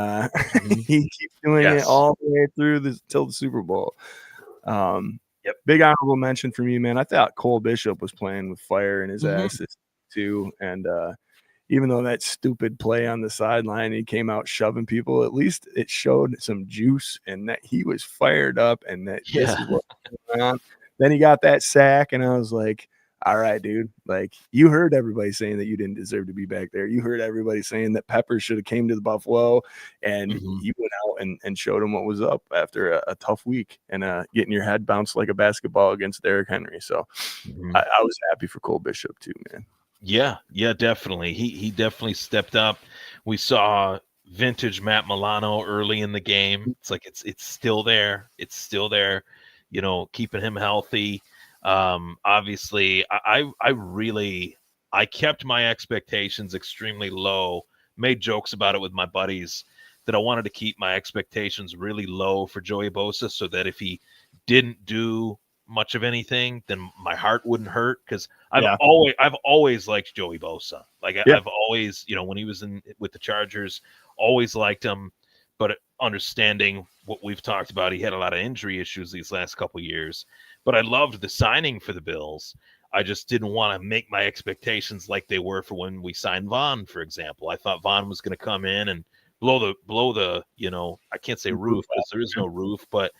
Speaker 2: he keeps doing it all the way through till the Super Bowl. Big honorable mention for me, man. I thought Cole Bishop was playing with fire in his ass too, and even though that stupid play on the sideline, he came out shoving people, at least it showed some juice and that he was fired up and that this is what's going on. Then he got that sack, and I was like, all right, dude, like, you heard everybody saying that you didn't deserve to be back there. You heard everybody saying that Pepper should have came to the Buffalo, and you went out and showed him what was up after a tough week and getting your head bounced like a basketball against Derrick Henry. So I was happy for Cole Bishop too, man.
Speaker 4: Yeah, definitely. He definitely stepped up. We saw vintage Matt Milano early in the game. It's like it's still there. It's still there, keeping him healthy. Obviously, I kept my expectations extremely low, made jokes about it with my buddies, that I wanted to keep my expectations really low for Joey Bosa, so that if he didn't do much of anything, then my heart wouldn't hurt, because I've always liked Joey Bosa. Like I've always, when he was with the Chargers, always liked him, but understanding what we've talked about, he had a lot of injury issues these last couple years. But I loved the signing for the Bills. I just didn't want to make my expectations like they were for when we signed Vaughn, for example. I thought Vaughn was going to come in and blow the I can't say roof because there is no roof, but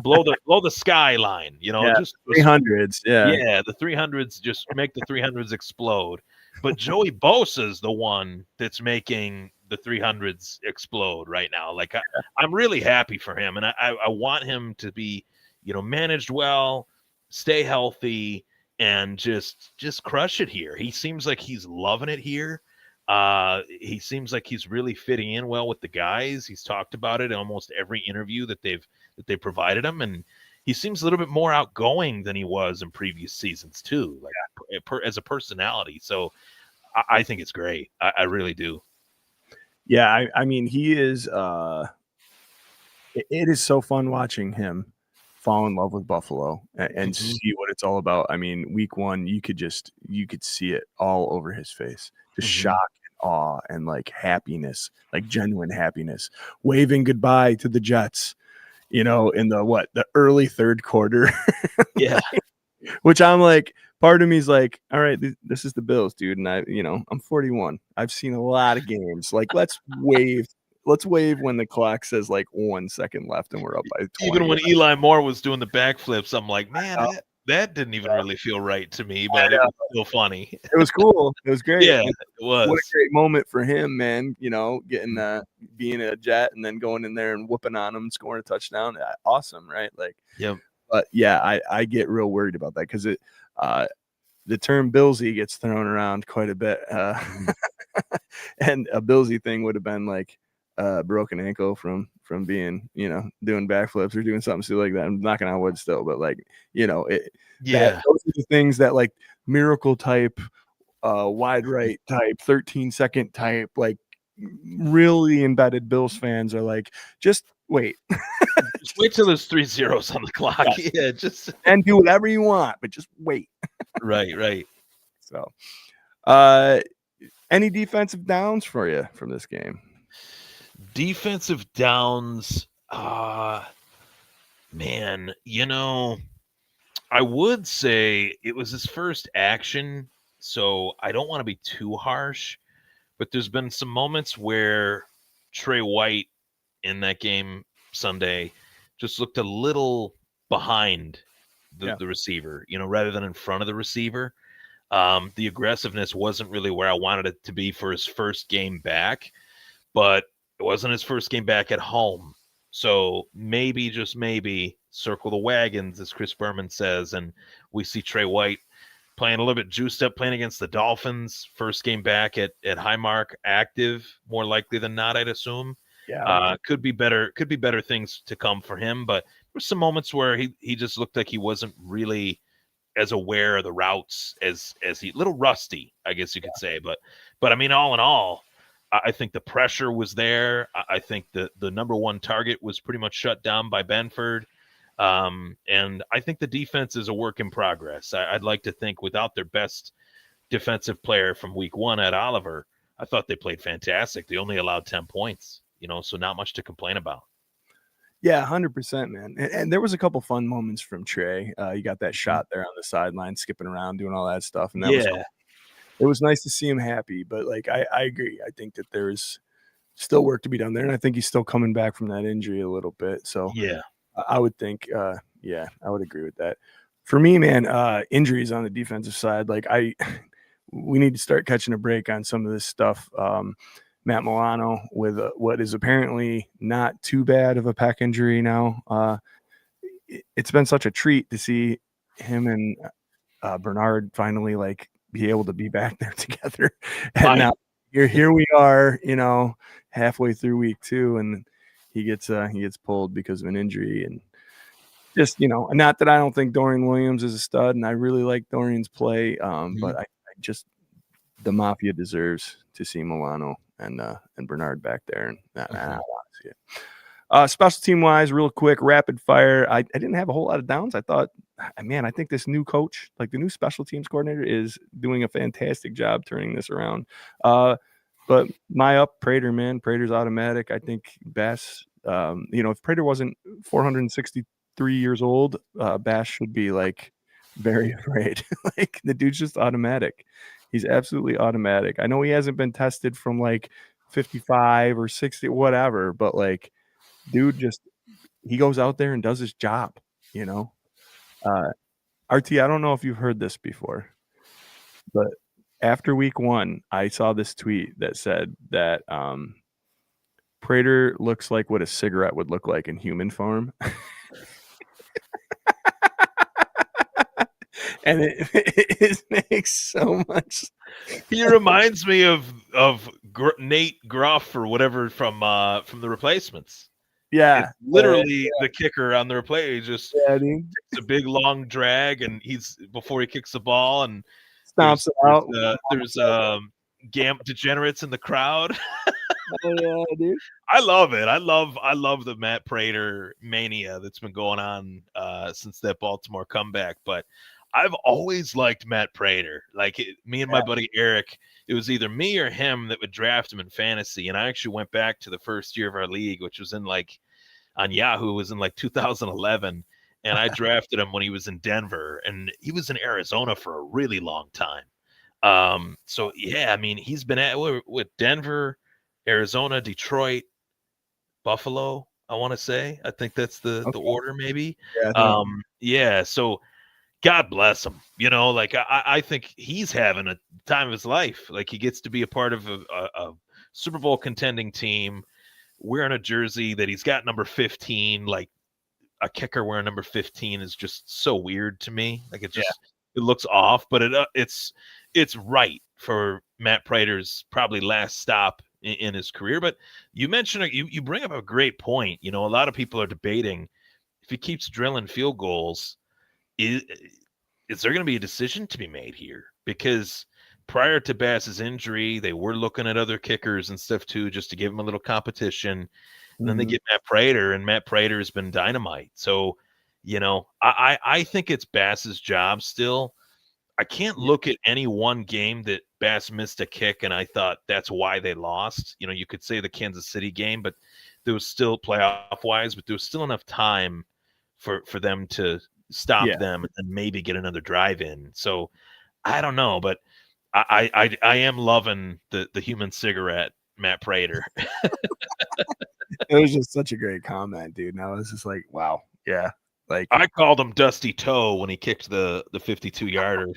Speaker 4: blow the skyline, just
Speaker 2: 300s.
Speaker 4: Yeah, the 300s, just make the 300s explode. But Joey Bosa is the one that's making the 300s explode right now. Like I'm really happy for him, and I want him to be, managed well, stay healthy, and just crush it here. He seems like he's loving it here. He seems like he's really fitting in well with the guys. He's talked about it in almost every interview that they provided him, and he seems a little bit more outgoing than he was in previous seasons too, like as a personality. So I think it's great. I really do.
Speaker 2: Yeah, I mean, he is. It is so fun watching him fall in love with Buffalo and see what it's all about. I mean, week 1, you could see it all over his face, just shock and awe and like happiness, like genuine happiness, waving goodbye to the Jets, in the early third quarter.
Speaker 4: Yeah.
Speaker 2: Which I'm like, part of me is like, all right, this is the Bills, dude. And I'm 41. I've seen a lot of games. Like, let's wave when the clock says like 1 second left and we're up by 20.
Speaker 4: Even when Eli Moore was doing the backflips, I'm like, man, that didn't even really feel right to me, but it was still funny.
Speaker 2: It was cool. It was great.
Speaker 4: Yeah, it was.
Speaker 2: What a great moment for him, man. Getting being a Jet and then going in there and whooping on him, scoring a touchdown. Awesome, right? Like,
Speaker 4: yep.
Speaker 2: But yeah, I get real worried about that because the term Billsy gets thrown around quite a bit. And a Billsy thing would have been like broken ankle from being, doing backflips or doing something silly like that. I'm knocking on wood still, but like, those are the things that like miracle type, wide right type, 13-second type, like really embedded Bills fans are like, just wait.
Speaker 4: Just wait till there's 3 zeros on the clock. Yeah, just
Speaker 2: And do whatever you want, but just wait.
Speaker 4: right.
Speaker 2: So, any defensive downs for you from this game?
Speaker 4: Defensive downs. Man, I would say it was his first action, so I don't want to be too harsh, but there's been some moments where Trey White in that game Sunday just looked a little behind the receiver, rather than in front of the receiver. The aggressiveness wasn't really where I wanted it to be for his first game back, but it wasn't his first game back at home. So maybe, just maybe, circle the wagons, as Chris Berman says, and we see Trey White playing a little bit juiced up, playing against the Dolphins. First game back at Highmark, active, more likely than not, I'd assume.
Speaker 2: Yeah.
Speaker 4: Could be better things to come for him, but there were some moments where he just looked like he wasn't really as aware of the routes as he, little rusty, I guess you could say. But I mean, all in all, I think the pressure was there. I think the number one target was pretty much shut down by Benford. And I think the defense is a work in progress. I'd like to think without their best defensive player from week one at Oliver, I thought they played fantastic. They only allowed 10 points, so not much to complain about.
Speaker 2: Yeah, 100%, man. And there was a couple fun moments from Trey. You got that shot there on the sideline, skipping around, doing all that stuff. And it was nice to see him happy. But, I agree. I think that there's still work to be done there. And I think he's still coming back from that injury a little bit. So,
Speaker 4: yeah,
Speaker 2: I would think, I would agree with that. For me, man, injuries on the defensive side, we need to start catching a break on some of this stuff. Matt Milano with what is apparently not too bad of a pec injury now. It's been such a treat to see him and Bernard finally be able to be back there together. And now here we are, halfway through week 2, and he gets pulled because of an injury. And just, not that I don't think Dorian Williams is a stud, and I really like Dorian's play, but I just, the Mafia deserves to see Milano and Bernard back there, and I want to see it. Special team wise, real quick, rapid fire. I didn't have a whole lot of downs. I thought, man, I think this new coach, the new special teams coordinator, is doing a fantastic job turning this around. But my up, Prater, man. Prater's automatic. I think Bass, if Prater wasn't 463 years old, Bass should be very afraid. The dude's just automatic. He's absolutely automatic. I know he hasn't been tested from 55 or 60, whatever, but dude, he goes out there and does his job, RT, I don't know if you've heard this before, but after week 1, I saw this tweet that said that Prater looks like what a cigarette would look like in human form. And it makes so much.
Speaker 4: He reminds me of Nate Groff or whatever from the Replacements.
Speaker 2: Yeah,
Speaker 4: it's literally the kicker on the replay. He just takes a big long drag, and before he kicks the ball, and
Speaker 2: stomps it out.
Speaker 4: There's degenerates in the crowd.
Speaker 2: Oh yeah, dude.
Speaker 4: I love it. I love the Matt Prater mania that's been going on since that Baltimore comeback. But I've always liked Matt Prater. Me and my buddy Eric, it was either me or him that would draft him in fantasy. And I actually went back to the first year of our league, which was on Yahoo, was in 2011. And I drafted him when he was in Denver, and he was in Arizona for a really long time. So yeah, I mean, he's been with Denver, Arizona, Detroit, Buffalo, I want to say. I think that's the order, maybe. Yeah. So God bless him. I think he's having a time of his life. He gets to be a part of a Super Bowl contending team, wearing a jersey that he's got number 15. A kicker wearing number 15 is just so weird to me. It looks off, but it's right for Matt Prater's probably last stop in his career. But you mentioned, you bring up a great point. A lot of people are debating if he keeps drilling field goals, is there going to be a decision to be made here? Because prior to Bass's injury, they were looking at other kickers and stuff too, just to give him a little competition. And then they get Matt Prater, and Matt Prater has been dynamite. So, I think it's Bass's job still. I can't look at any one game that Bass missed a kick, and I thought that's why they lost. You could say the Kansas City game, but there was still playoff-wise, but there was still enough time for them to stop them and maybe get another drive in. So I don't know, but I am loving the human cigarette, Matt Prater.
Speaker 2: It was just such a great comment, dude. And I was just like, wow, yeah. Like
Speaker 4: I called him Dusty Toe when he kicked the 52-yarder.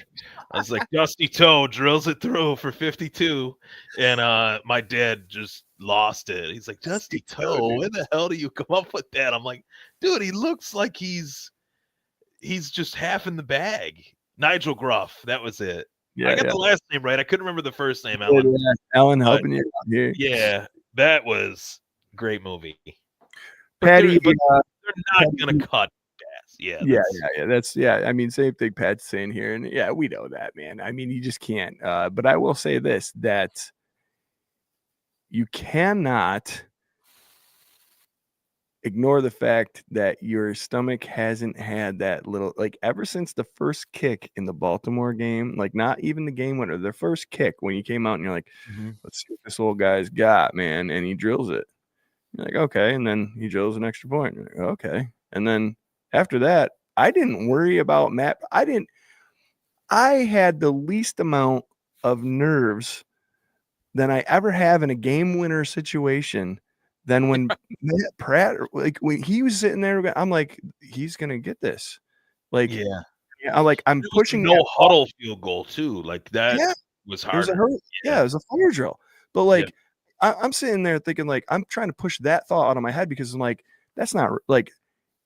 Speaker 4: I was like, Dusty Toe drills it through for 52, and my dad just lost it. He's like, Dusty Toe, where the hell do you come up with that? I'm like, dude, he looks like he's just half in the bag. Nigel Gruff, that was it.
Speaker 2: Yeah,
Speaker 4: I got the last name right. I couldn't remember the first name, Ellen.
Speaker 2: Yeah, Ellen helping you out here.
Speaker 4: Yeah, that was a great movie.
Speaker 2: Patty,
Speaker 4: they're not going to cut. Yeah.
Speaker 2: That's I mean, same thing Pat's saying here, and yeah, we know that, man. I mean, you just can't. But I will say this: that you cannot ignore the fact that your stomach hasn't had that little, like, ever since the first kick in the Baltimore game, like not even the game winner, the first kick when you came out and you're like, let's see what this old guy's got, man, and he drills it. You're like, okay, and then he drills an extra point. You're like, okay, and then. After that, I didn't worry about Matt. I had the least amount of nerves than I ever have in a game winner situation than when Matt Pratt, like when he was sitting there, I'm like, he's going to get this. Like, I'm pushing
Speaker 4: no huddle field goal too. Like that was hard.
Speaker 2: It was a fire drill. But like, I'm sitting there thinking, like, I'm trying to push that thought out of my head because I'm like, that's not like,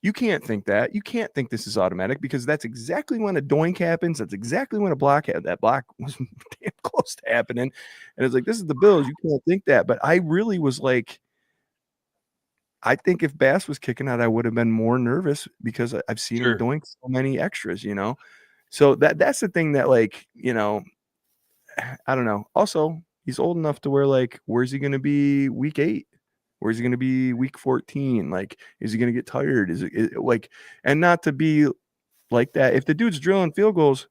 Speaker 2: you can't think that. You can't think this is automatic because that's exactly when a doink happens. That's exactly when a block had. That block was damn close to happening. And it's like, this is the Bills. You can't think that. But I really was like, I think if Bass was kicking out, I would have been more nervous because I've seen him doink so many extras, So that's the thing that, like, I don't know. Also, he's old enough to where, like, where's he going to be week 8? Where's he going to be week 14? Like, is he going to get tired? Is it like, and not to be like that. If the dude's drilling field goals,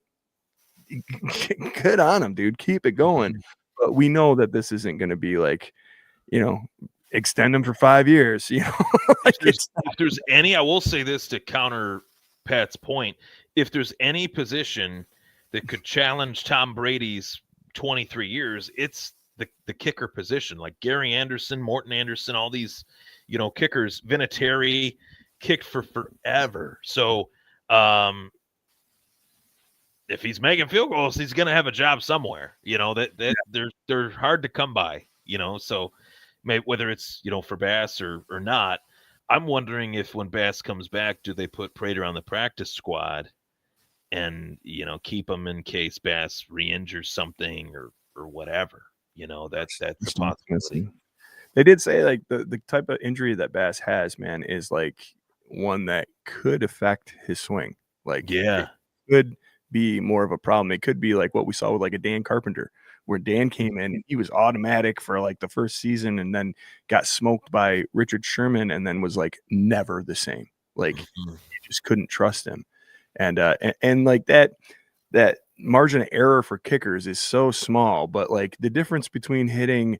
Speaker 2: good on him, dude. Keep it going. But we know that this isn't going to be like, extend him for 5 years.
Speaker 4: Like if there's any, I will say this to counter Pat's point. If there's any position that could challenge Tom Brady's 23 years, it's the kicker position. Like Gary Anderson, Morton Anderson, all these, kickers. Vinatieri kicked for forever. So if he's making field goals, he's going to have a job somewhere. They're hard to come by. So whether it's for Bass or not, I'm wondering if when Bass comes back, do they put Prater on the practice squad and keep him in case Bass re-injures something or whatever. That's a possibility.
Speaker 2: They did say, like, the type of injury that Bass has, man, is like one that could affect his swing. Like, it could be more of a problem. It could be like what we saw with like a Dan Carpenter, where Dan came in and he was automatic for like the first season and then got smoked by Richard Sherman and then was like never the same. Like, you just couldn't trust him. And like that margin of error for kickers is so small, but like the difference between hitting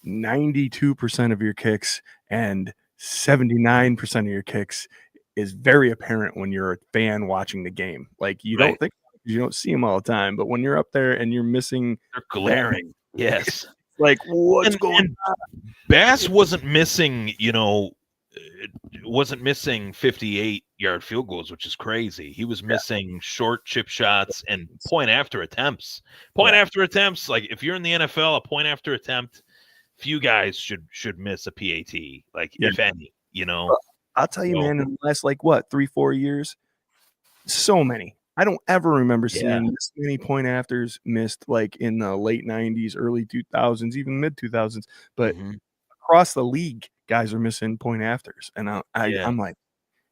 Speaker 2: 92% of your kicks and 79% of your kicks is very apparent when you're a fan watching the game. Like, you don't think, you don't see them all the time, but when you're up there and you're missing,
Speaker 4: they're glaring. Yes.
Speaker 2: Like, what's going on?
Speaker 4: Bass wasn't missing, wasn't missing 58-yard field goals, which is crazy. He was missing short chip shots and point after attempts. After attempts, like if you're in the NFL, a point after attempt, few guys should miss a PAT, like if any,
Speaker 2: Well, I'll tell you, man, in the last 3-4 years, so many. I don't ever remember seeing this many point afters missed, like in the late 90s, early 2000s, even mid 2000s. But across the league, guys are missing point afters, and I'm like,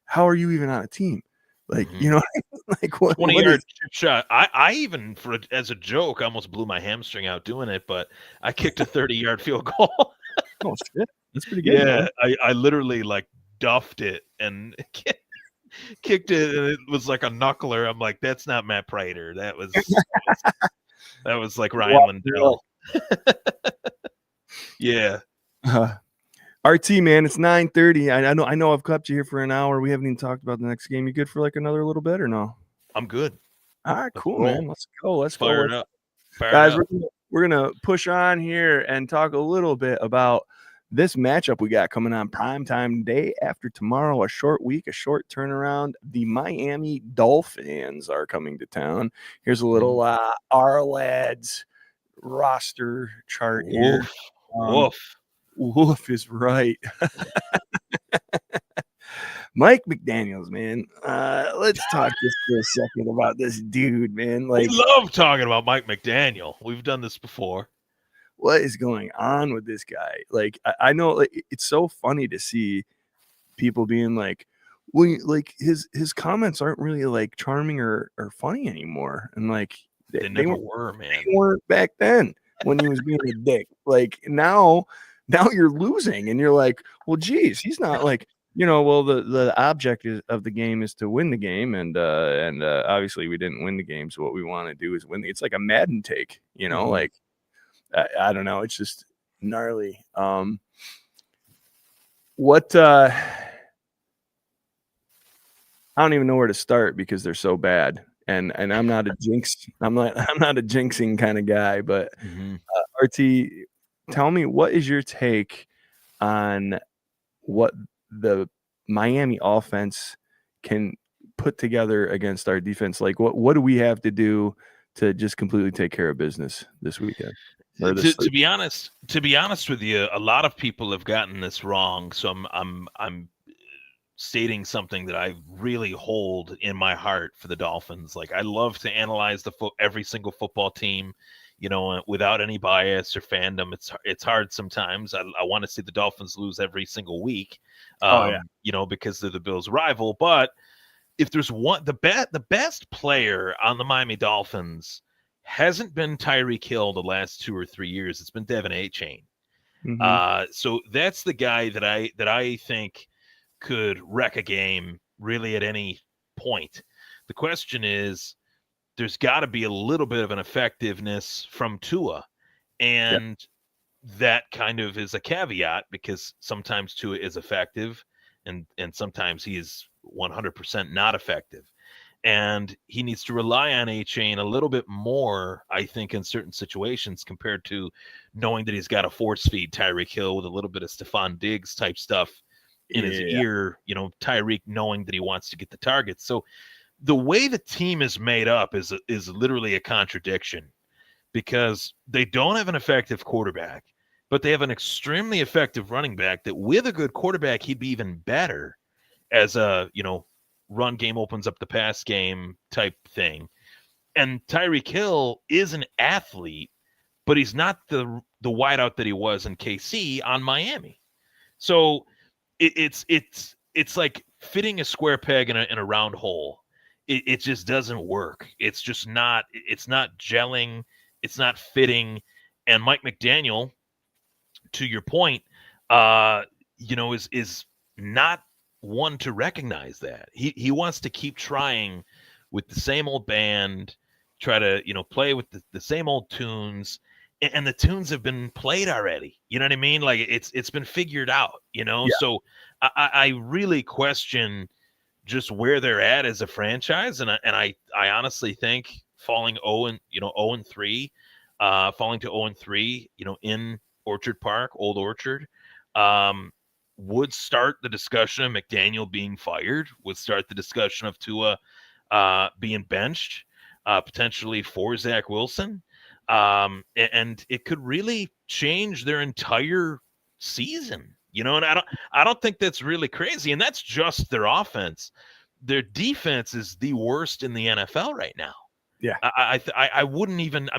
Speaker 2: how are you even on a team? Like, like what?
Speaker 4: 20-yard chip shot. I even, as a joke, almost blew my hamstring out doing it, but I kicked a 30-yard field goal.
Speaker 2: Oh shit! That's pretty good.
Speaker 4: Yeah,
Speaker 2: Man.
Speaker 4: I literally like duffed it and kicked it, and it was like a knuckler. I'm like, that's not Matt Prater. That was like Ryan Lindell. Yeah.
Speaker 2: RT, man, it's 9:30. I know I've kept you here for an hour. We haven't even talked about the next game. You good for like another little bit or no?
Speaker 4: I'm good.
Speaker 2: All right, cool,
Speaker 4: roll.
Speaker 2: man. Let's go. Let's
Speaker 4: Fire
Speaker 2: go.
Speaker 4: it up. Fire
Speaker 2: Guys,
Speaker 4: it up.
Speaker 2: we're gonna push on here and talk a little bit about this matchup we got coming on primetime day after tomorrow. A short week, a short turnaround. The Miami Dolphins are coming to town. Here's a little our lads roster chart here.
Speaker 4: Woof.
Speaker 2: Woof is right. Mike McDaniels, man. Let's talk just for a second about this dude, man. Like,
Speaker 4: we love talking about Mike McDaniel. We've done this before.
Speaker 2: what is going on with this guy? Like, I know, like, it's so funny to see people being like, well, like his comments aren't really like charming or funny anymore, and like
Speaker 4: They never were, man.
Speaker 2: They weren't back then when he was being a dick. Like now you're losing, and you're like, well, geez, he's not like. Well, the object of the game is to win the game, and obviously we didn't win the game, so what we want to do is win. It's like a Madden take, like I don't know, it's just gnarly. What I don't even know where to start because they're so bad, and I'm not a jinx. I'm not a jinxing kind of guy, but RT, tell me, what is your take on what the Miami offense can put together against our defense? Like, what do we have to do to just completely take care of business this weekend?
Speaker 4: To be honest with you, a lot of people have gotten this wrong. So I'm stating something that I really hold in my heart for the Dolphins. Like, I love to analyze every single football team, without any bias or fandom. It's hard sometimes. I want to see the Dolphins lose every single week, because they're the Bills' rival. But if there's the best player on the Miami Dolphins hasn't been Tyreek Hill the last 2 or 3 years. It's been Devin Achane. So that's the guy that I think could wreck a game really at any point. The question is, there's got to be a little bit of an effectiveness from Tua, and that kind of is a caveat because sometimes Tua is effective and sometimes he is 100% not effective. And he needs to rely on A-Chain a little bit more, I think, in certain situations compared to knowing that he's got to force feed Tyreek Hill with a little bit of Stephon Diggs type stuff in his ear, Tyreek knowing that he wants to get the targets. So the way the team is made up is literally a contradiction because they don't have an effective quarterback, but they have an extremely effective running back that with a good quarterback, he'd be even better as a, run game opens up the pass game type thing. And Tyreek Hill is an athlete, but he's not the wideout that he was in KC on Miami. So it's like fitting a square peg in a round hole. It just doesn't work. It's just not. It's not gelling. It's not fitting. And Mike McDaniel, to your point, is not one to recognize that. He wants to keep trying with the same old band, try to play with the same old tunes, and the tunes have been played already. You know what I mean? Like it's been figured out. So I really question just where they're at as a franchise, and I honestly think falling 0-3, falling to 0-3, in Orchard Park, Old Orchard, would start the discussion of McDaniel being fired, would start the discussion of Tua being benched, potentially for Zach Wilson, and it could really change their entire season. And I don't think that's really crazy. And that's just their offense. Their defense is the worst in the NFL right now.
Speaker 2: Yeah.
Speaker 4: I wouldn't even,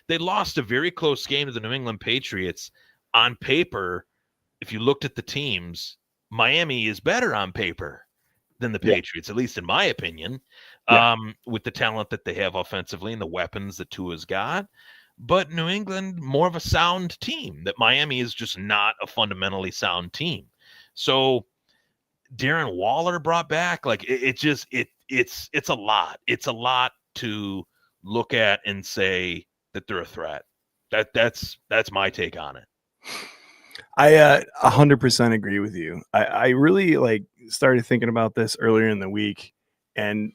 Speaker 4: they lost a very close game to the New England Patriots. On paper, if you looked at the teams, Miami is better on paper than the Patriots, at least in my opinion, with the talent that they have offensively and the weapons that Tua's got. but New England more of a sound team. That Miami is just not a fundamentally sound team. So Darren Waller brought back, like it's a lot. It's a lot to look at and say that they're a threat. That's my take on it.
Speaker 2: I 100% agree with you. I really like started thinking about this earlier in the week, and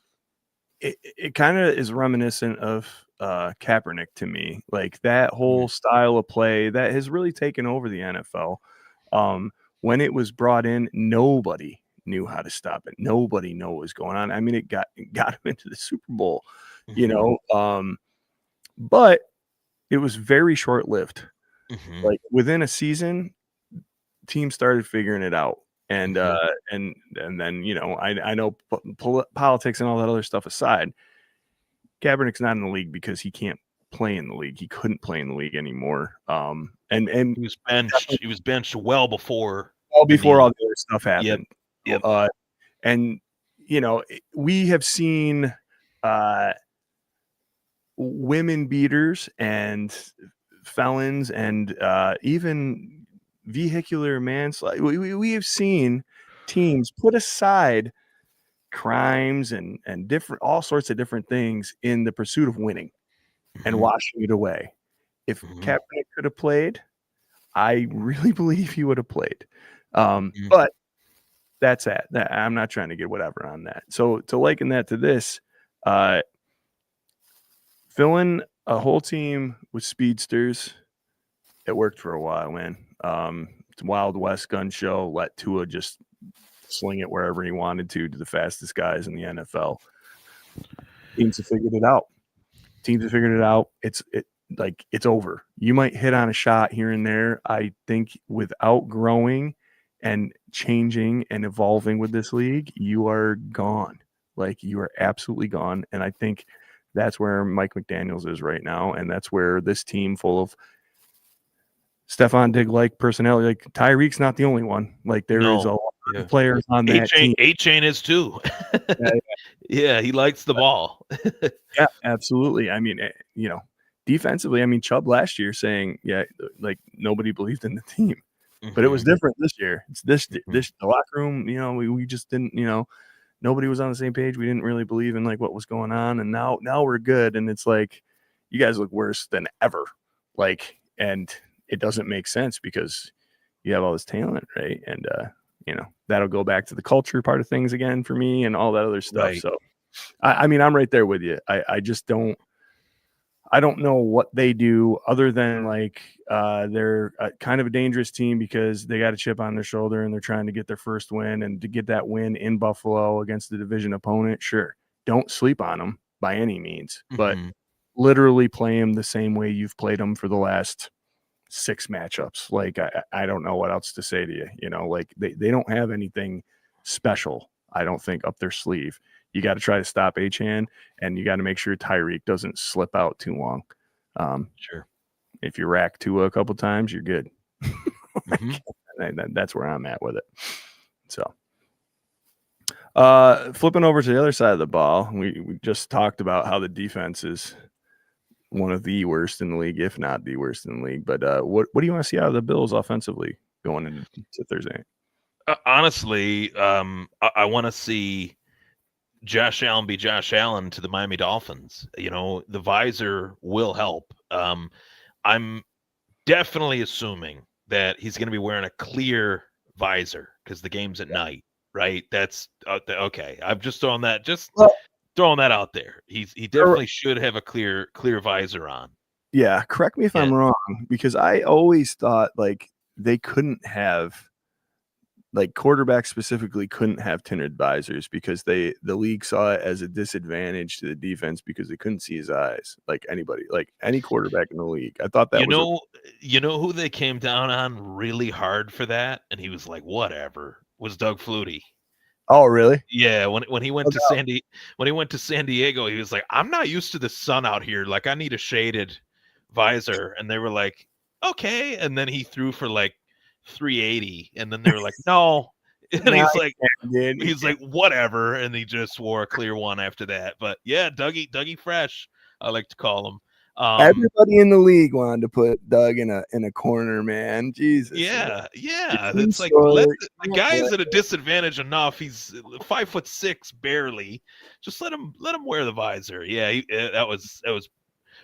Speaker 2: it kind of is reminiscent of Kaepernick to me. Like that whole style of play that has really taken over the NFL. When it was brought in, nobody knew how to stop it. Nobody knew what was going on. I mean, it got him into the Super Bowl, you know. But it was very short-lived. Like within a season, teams started figuring it out. And and then, you know, I know politics and all that other stuff aside, Kaepernick's not in the league because he can't play in the league. He couldn't play in the league anymore. And
Speaker 4: he was benched. He was benched well before
Speaker 2: all the other stuff happened.
Speaker 4: Yep.
Speaker 2: And you know, we have seen women beaters and felons and even vehicular manslaughter. We have seen teams put aside crimes and different all sorts of different things in the pursuit of winning and washing it away. If Kaepernick could have played, I really believe he would have played. But that's that. I'm not trying to get whatever on that. So to liken that to this, filling a whole team with speedsters, it worked for a while, man. It's Wild West gun show. Let Tua just sling it wherever he wanted to the fastest guys in the NFL. Teams have figured it out. It's over. You might hit on a shot here and there. I think without growing and changing and evolving with this league, you are gone. Like you are absolutely gone. And I think that's where Mike McDaniels is right now. And that's where this team full of Stephon Diggs-like personality, like Tyreek's not the only one. Like there is a lot of players on that team.
Speaker 4: A-Chain is too. Yeah, he likes the ball.
Speaker 2: Yeah, absolutely. I mean, you know, defensively, I mean, Chubb last year saying, like nobody believed in the team. But it was different this year. It's the locker room, you know, we just didn't, you know, nobody was on the same page. We didn't really believe in like what was going on. And now we're good. And it's like, you guys look worse than ever. Like, and it doesn't make sense because you have all this talent, right? And you know, that'll go back to the culture part of things again for me and all that other stuff. Right. So I mean, I'm right there with you. I just don't know what they do other than like they're kind of a dangerous team because they got a chip on their shoulder and they're trying to get their first win, and to get that win in Buffalo against the division opponent. Sure. Don't sleep on them by any means, but literally play them the same way you've played them for the last 6 matchups. Like, I don't know what else to say to you. You know, like they don't have anything special, I don't think, up their sleeve. You got to try to stop Achane, and you got to make sure Tyreek doesn't slip out too long.
Speaker 4: Sure.
Speaker 2: If you rack Tua a couple times, you're good. That's where I'm at with it. So, flipping over to the other side of the ball, we just talked about how the defense is one of the worst in the league, if not the worst in the league. But what do you want to see out of the Bills offensively going into Thursday?
Speaker 4: Honestly, I want to see Josh Allen be Josh Allen to the Miami Dolphins. You know, the visor will help. I'm definitely assuming that he's going to be wearing a clear visor because the game's at night, right? That's okay. I'm just throwing that out there. He definitely should have a clear visor on.
Speaker 2: Yeah, correct me if I'm wrong, because I always thought like they couldn't have, like quarterbacks specifically couldn't have tinted visors because the league saw it as a disadvantage to the defense because they couldn't see his eyes, like anybody, like any quarterback in the league. I thought that
Speaker 4: you know who they came down on really hard for that, and he was like, whatever, was Doug Flutie.
Speaker 2: Oh, really?
Speaker 4: Yeah, when he went to San Diego, he was like, I'm not used to the sun out here. Like, I need a shaded visor. And they were like, okay. And then he threw for like 380, and then they were like, no. And he's like, whatever. And he just wore a clear one after that. But yeah, Dougie Fresh, I like to call him.
Speaker 2: Everybody in the league wanted to put Doug in a corner, man. Jesus.
Speaker 4: Yeah.
Speaker 2: It's
Speaker 4: It's like
Speaker 2: short.
Speaker 4: the guy's at a disadvantage enough. He's 5'6" barely. Just let him wear the visor. Yeah, that was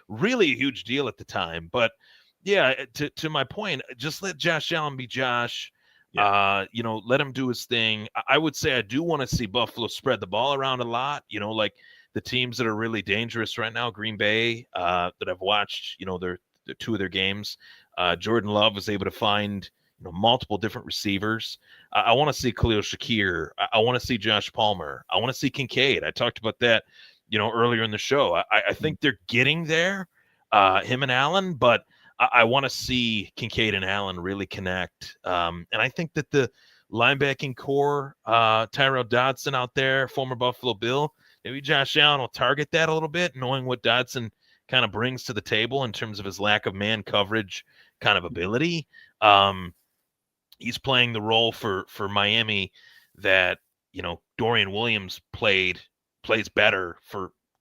Speaker 4: really a huge deal at the time. But yeah, to my point, just let Josh Allen be Josh. Let him do his thing. I would say I do want to see Buffalo spread the ball around a lot. Like the teams that are really dangerous right now, Green Bay, that I've watched, their two of their games. Jordan Love was able to find multiple different receivers. I want to see Khalil Shakir. I want to see Josh Palmer. I want to see Kincaid. I talked about that, earlier in the show. I think they're getting there, him and Allen, but I want to see Kincaid and Allen really connect. And I think that the linebacking core, Tyrell Dodson out there, former Buffalo Bill, maybe Josh Allen will target that a little bit, knowing what Dodson kind of brings to the table in terms of his lack of man coverage kind of ability. He's playing the role for Miami that, Dorian Williams plays better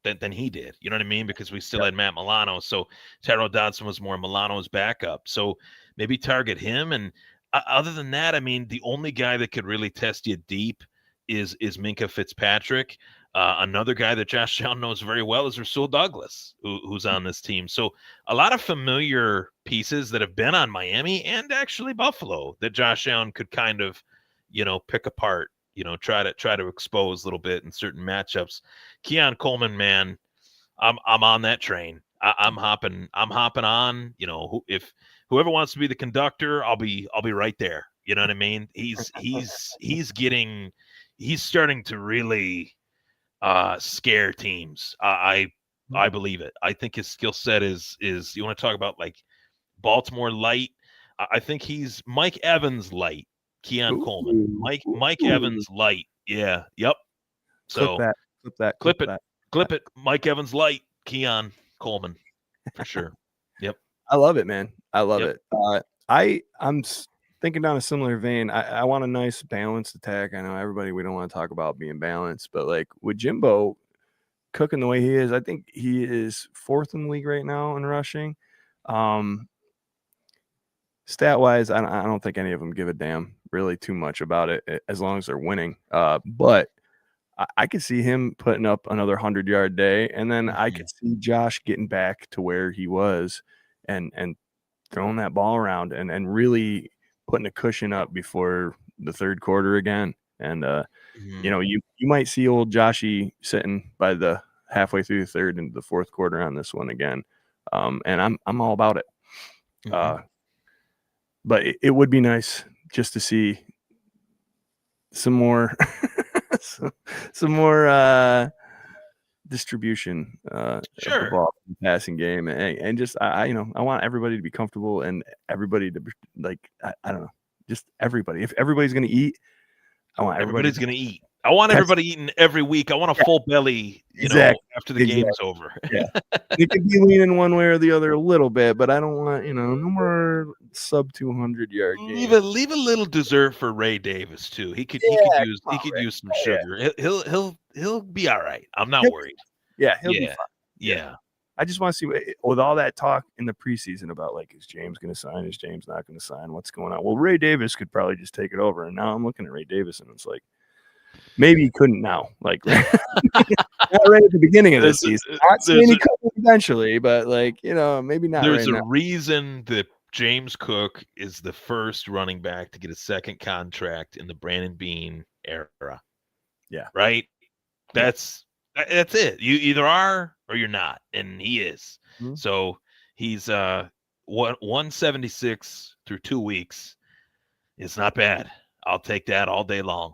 Speaker 4: than he did. You know what I mean? Because we still had Matt Milano. So Tyrell Dodson was more Milano's backup. So maybe target him. And other than that, I mean, the only guy that could really test you deep is Minkah Fitzpatrick. Another guy that Josh Allen knows very well is Rasul Douglas, who's on this team. So a lot of familiar pieces that have been on Miami and actually Buffalo that Josh Allen could kind of, pick apart, try to expose a little bit in certain matchups. Keon Coleman, man, I'm on that train. I'm hopping on. If whoever wants to be the conductor, I'll be right there. You know what I mean? He's starting to really scare teams. I believe it. I think his skill set is you want to talk about like Baltimore light. I think he's Mike Evans light. Keon Coleman, Mike Evans light. Yeah. Yep. So clip it. Mike Evans light. Keon Coleman for sure. Yep.
Speaker 2: I love it, man. I love it. I'm thinking down a similar vein. I want a nice balanced attack. I know we don't want to talk about being balanced, but like with Jimbo cooking the way he is, I think he is 4th in the league right now in rushing. Stat wise, I don't think any of them give a damn really too much about it as long as they're winning. But I could see him putting up another 100-yard day, and then I could see Josh getting back to where he was and throwing that ball around and really putting a cushion up before the third quarter again. And you might see old Joshy sitting by the halfway through the third into the fourth quarter on this one again. And I'm all about it. But it would be nice just to see some more some more distribution of the ball in the passing game, and just I want everybody to be comfortable and everybody to like I don't know, just everybody. If everybody's gonna eat, I want
Speaker 4: everybody's gonna eat. I want everybody eating every week. I want a full belly, after the game's over.
Speaker 2: Yeah, it could be leaning one way or the other a little bit, but I don't want no more sub 200-yard games.
Speaker 4: Leave a little dessert for Ray Davis too. He could use some sugar. He'll be all right. I'm not worried.
Speaker 2: Yeah, he'll be fine.
Speaker 4: Yeah.
Speaker 2: I just want to see with all that talk in the preseason about like, is James going to sign? Is James not going to sign? What's going on? Well, Ray Davis could probably just take it over, and now I'm looking at Ray Davis and it's like, maybe he couldn't now, like not right at the beginning of the season. Not saying he could eventually, but like maybe not.
Speaker 4: There's a reason that James Cook is the first running back to get a second contract in the Brandon Beane era.
Speaker 2: Yeah,
Speaker 4: right. That's it. You either are or you're not, and he is. Mm-hmm. So he's 176 through 2 weeks. It's not bad. I'll take that all day long.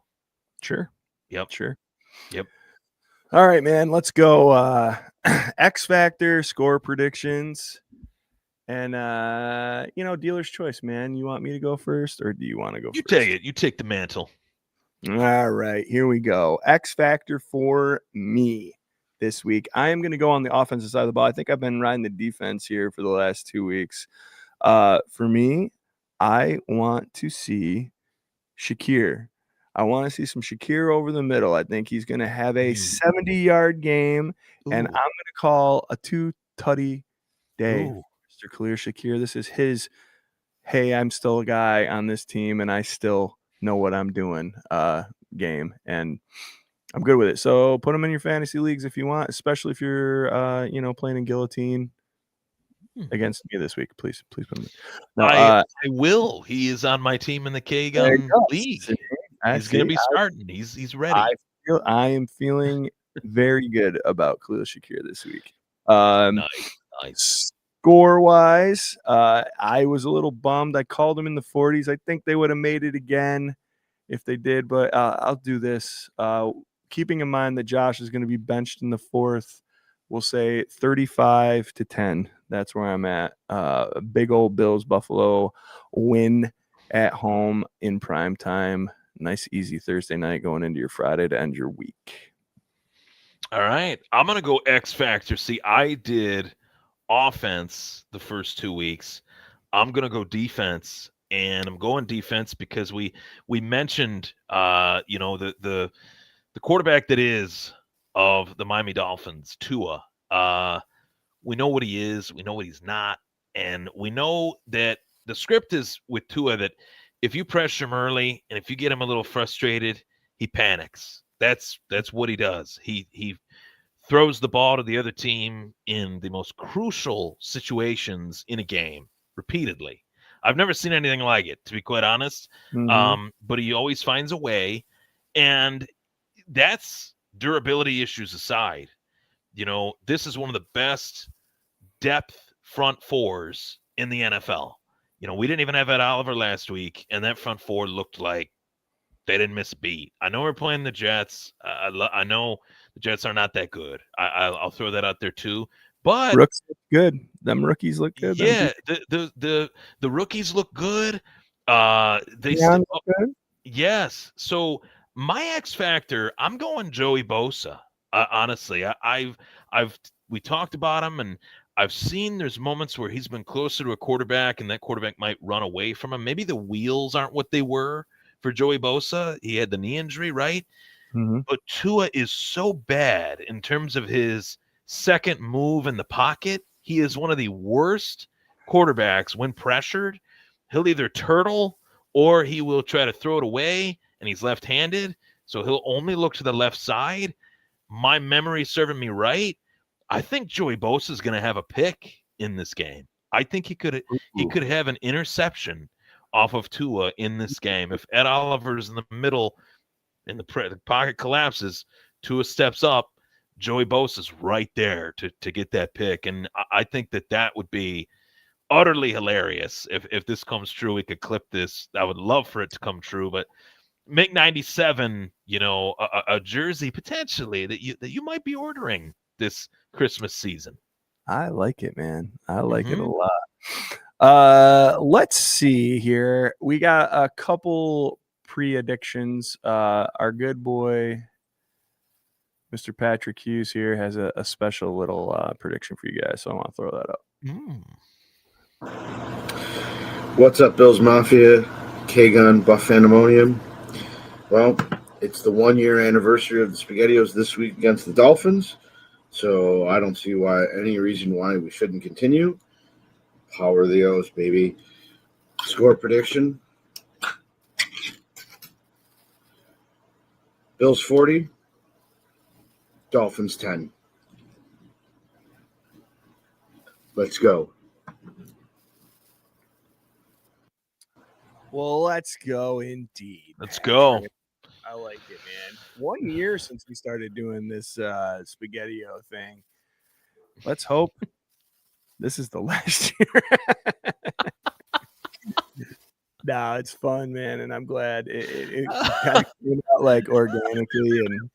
Speaker 2: Sure.
Speaker 4: Yep.
Speaker 2: Sure.
Speaker 4: Yep.
Speaker 2: All right, man. Let's go. X Factor score predictions, and dealer's choice, man. You want me to go first, or do you want to go?
Speaker 4: You take it. You take the mantle.
Speaker 2: All right, here we go. X Factor for me this week. I am going to go on the offensive side of the ball. I think I've been riding the defense here for the last 2 weeks. For me, I want to see Shakir. I want to see some Shakir over the middle. I think he's going to have a 70-yard game, and I'm going to call a 2-tutty day.
Speaker 4: Ooh.
Speaker 2: Mr. Khalil Shakir. This is his, hey, I'm still a guy on this team and I still know what I'm doing game. And I'm good with it. So put him in your fantasy leagues if you want, especially if you're, playing in guillotine against me this week. Please put him in. No,
Speaker 4: I will. He is on my team in the K-Gun League.
Speaker 2: See,
Speaker 4: He's going to be starting. He's ready.
Speaker 2: I am feeling very good about Khalil Shakir this week.
Speaker 4: Nice.
Speaker 2: Score-wise, I was a little bummed. I called him in the 40s. I think they would have made it again if they did, but I'll do this. Keeping in mind that Josh is going to be benched in the 4th, we'll say 35-10. That's where I'm at. Big old Bills Buffalo win at home in prime time. Nice, easy Thursday night going into your Friday to end your week.
Speaker 4: All right. I'm going to go X Factor. See, I did offense the first 2 weeks. I'm going to go defense, and I'm going defense because we mentioned, the quarterback that is of the Miami Dolphins, Tua. We know what he is. We know what he's not. And we know that the script is with Tua that if you pressure him early and if you get him a little frustrated, he panics. That's what he does. He throws the ball to the other team in the most crucial situations in a game repeatedly. I've never seen anything like it, to be quite honest. But he always finds a way. And that's durability issues aside. This is one of the best depth front fours in the NFL. We didn't even have Ed Oliver last week, and that front four looked like they didn't miss a beat. I know we're playing the Jets. I know the Jets are not that good. I'll throw that out there too. But
Speaker 2: Rooks look good. Them rookies look good.
Speaker 4: Yeah, the rookies look good. They
Speaker 2: look good.
Speaker 4: Yes. So my X factor, I'm going Joey Bosa. Honestly, we talked about him, and I've seen there's moments where he's been closer to a quarterback, and that quarterback might run away from him. Maybe the wheels aren't what they were for Joey Bosa. He had the knee injury, right? But Tua is so bad in terms of his second move in the pocket. He is one of the worst quarterbacks when pressured. He'll either turtle or he will try to throw it away, and he's left-handed, so he'll only look to the left side. My memory serving me right, I think Joey Bosa is going to have a pick in this game. I think he could have an interception off of Tua in this game. If Ed Oliver's in the middle and the pocket collapses, Tua steps up, Joey Bosa's right there to get that pick. And I think that would be utterly hilarious. If this comes true, we could clip this. I would love for it to come true, but make 97, a jersey potentially that you might be ordering this Christmas season.
Speaker 2: I like it, man. I like it a lot. Let's see here. We got a couple predictions. Our good boy, Mr. Patrick Hughes here, has a special little prediction for you guys, so I want to throw that up.
Speaker 6: What's up, Bills Mafia? K-Gun, Buff Pandemonium. Well, it's the 1-year anniversary of the SpaghettiOs this week against the Dolphins, so I don't see any reason why we shouldn't continue. Power of the O's, baby. Score prediction. Bills 40, Dolphins 10. Let's go.
Speaker 2: Well, let's go indeed.
Speaker 4: Let's go.
Speaker 2: I like it, man. 1 year since we started doing this SpaghettiO thing. Let's hope this is the last year. No, it's fun, man, and I'm glad it kind of came out like organically. And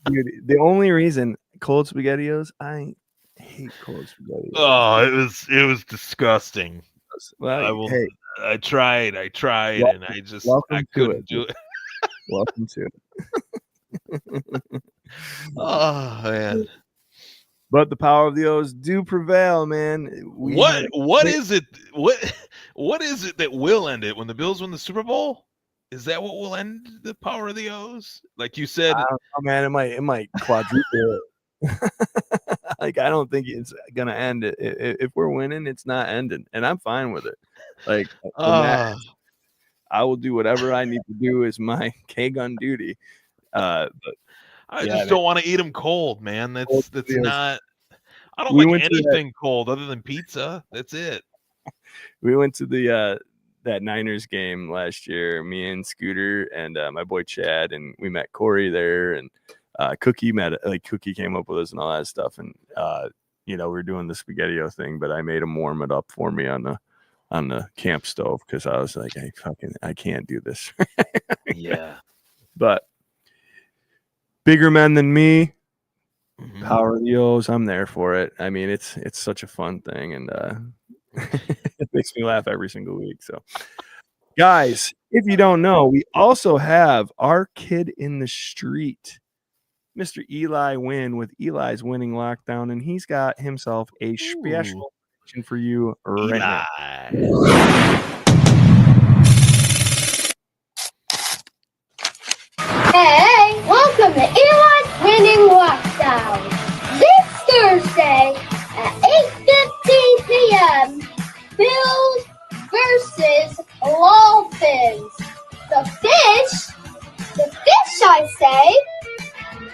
Speaker 2: dude, the only reason cold SpaghettiOs, I hate cold SpaghettiOs.
Speaker 4: Oh, it was disgusting.
Speaker 2: Well,
Speaker 4: I tried, and I couldn't do it.
Speaker 2: Welcome to it.
Speaker 4: Oh man.
Speaker 2: But the power of the O's do prevail, man.
Speaker 4: What is it? What is it that will end it when the Bills win the Super Bowl? Is that what will end the power of the O's? Like you said,
Speaker 2: I don't know, man, it might quadruple it. Like, I don't think it's gonna end. If we're winning, it's not ending, and I'm fine with it. Like, the match, I will do whatever I need to do as my K-Gun duty. But
Speaker 4: I
Speaker 2: yeah,
Speaker 4: just don't want to eat them cold, man.
Speaker 2: Cold
Speaker 4: That's
Speaker 2: feels-
Speaker 4: not. I don't
Speaker 2: We
Speaker 4: like
Speaker 2: went to that-
Speaker 4: anything cold other than pizza. That's it.
Speaker 2: we went to the that Niners game last year. Me and Scooter and my boy Chad, and we met Corey there, and Cookie came up with us and all that stuff. And we were doing the SpaghettiO thing, but I made him warm it up for me on the camp stove because I was like, I can't do this.
Speaker 4: Yeah.
Speaker 2: But bigger men than me,
Speaker 4: Mhm.
Speaker 2: power of the O's, I'm there for it. I mean, it's such a fun thing, and it makes me laugh every single week. So, guys, if you don't know, we also have our kid in the street, Mr. Eli Wynn, with Eli's Winning Lockdown, and he's got himself a special question for you right now.
Speaker 7: Hey, welcome to Eli's Winning Lockdown. This Thursday at 8:15 p.m., Bills versus Dolphins. The fish, I say,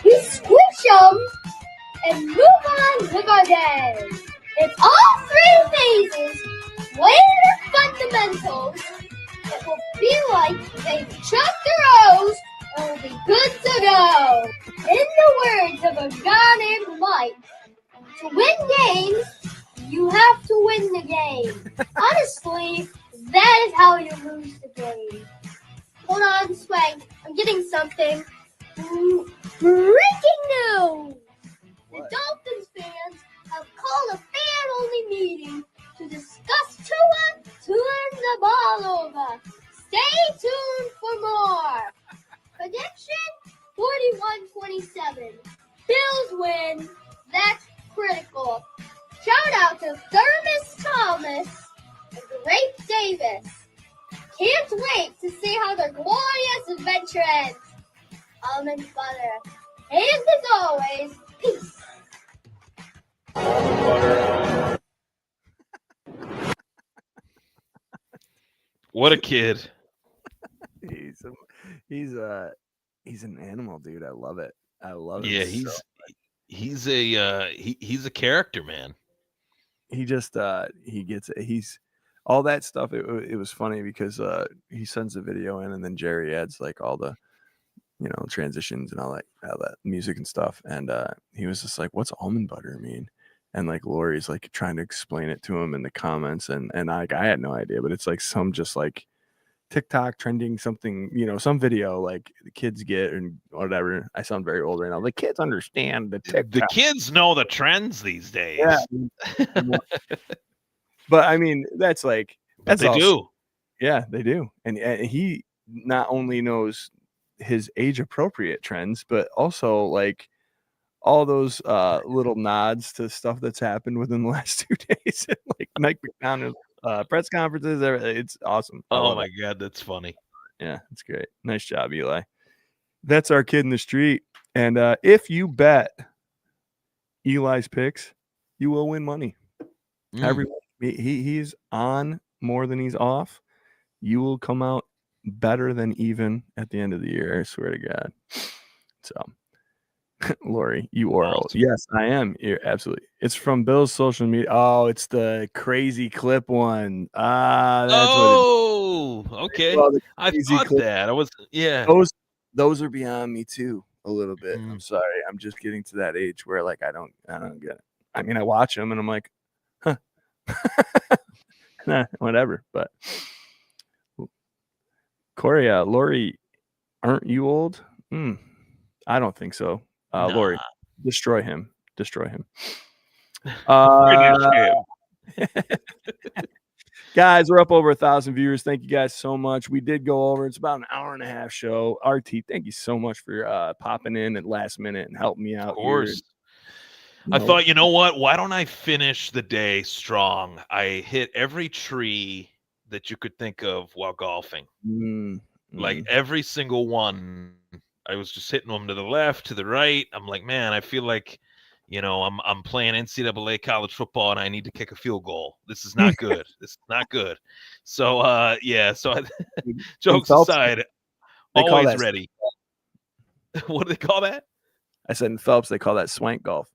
Speaker 7: we squish them and move on with our day. If all three phases play their fundamentals, it will be like they've chucked their O's and will be good to go. In the words of a guy named Mike, to win games, you have to win the game. Honestly, that is how you lose the game. Hold on, Swank. I'm getting something. Breaking news! The Dolphins fans have called a fan-only meeting to discuss Tua turning the ball over. Stay tuned for more. Prediction 41-27. Bills win. That's critical. Shout out to Thermos Thomas and Grape Davis. Can't wait to see how their glorious adventure ends. Almond butter. And as always, peace.
Speaker 4: What a kid.
Speaker 2: He's an animal, dude. I love it. I love it.
Speaker 4: Yeah,
Speaker 2: so
Speaker 4: he's a character, man.
Speaker 2: he just he gets it. He's all that stuff. It was funny because he sends the video in, and then Jerry adds like all the transitions and all that music and stuff, and he was just like, what's almond butter mean? And like Lori's like trying to explain it to him in the comments, and I had no idea, but it's like some just like TikTok trending something, some video like the kids get and whatever. I sound very old right now. The kids understand the TikTok.
Speaker 4: The kids know the trends these days.
Speaker 2: Yeah. But I mean, that's like,
Speaker 4: But they do.
Speaker 2: Yeah, they do. And he not only knows his age appropriate trends, but also like all those little nods to stuff that's happened within the last 2 days. Like Mike McDonald's press conferences. It's awesome.
Speaker 4: Oh my God, that's funny.
Speaker 2: Yeah, it's great. Nice job, Eli. That's our kid in the street. And if you bet Eli's picks, you will win money. Everyone, he's on more than he's off. You will come out better than even at the end of the year. I swear to God. So, Lori, you are old. Yes, I am. You're absolutely. It's from Bill's social media. Oh, it's the crazy clip one. That's
Speaker 4: okay.
Speaker 2: Well,
Speaker 4: I thought
Speaker 2: clip.
Speaker 4: that. I was, yeah.
Speaker 2: Those are beyond me too, a little bit. I'm sorry. I'm just getting to that age where like I don't get it. I mean, I watch them and I'm like, huh. Whatever. But Corey, Lori, aren't you old? I don't think so.
Speaker 4: Nah.
Speaker 2: Lori, destroy him. Guys, we're up over 1,000 viewers. Thank you guys so much. We did go over. It's about an hour and a half show. RT, thank you so much for popping in at last minute and helping me out.
Speaker 4: Of course.
Speaker 2: Here.
Speaker 4: I thought, you know what? Why don't I finish the day strong? I hit every tree that you could think of while golfing. Like every single one. I was just hitting them to the left, to the right. I'm like, man, I feel like, I'm playing NCAA college football and I need to kick a field goal. This is not good. This is not good. So yeah. So jokes
Speaker 2: Phelps,
Speaker 4: aside,
Speaker 2: they call
Speaker 4: always
Speaker 2: that.
Speaker 4: ready. What do they call that?
Speaker 2: I said in Phelps they call that swank golf.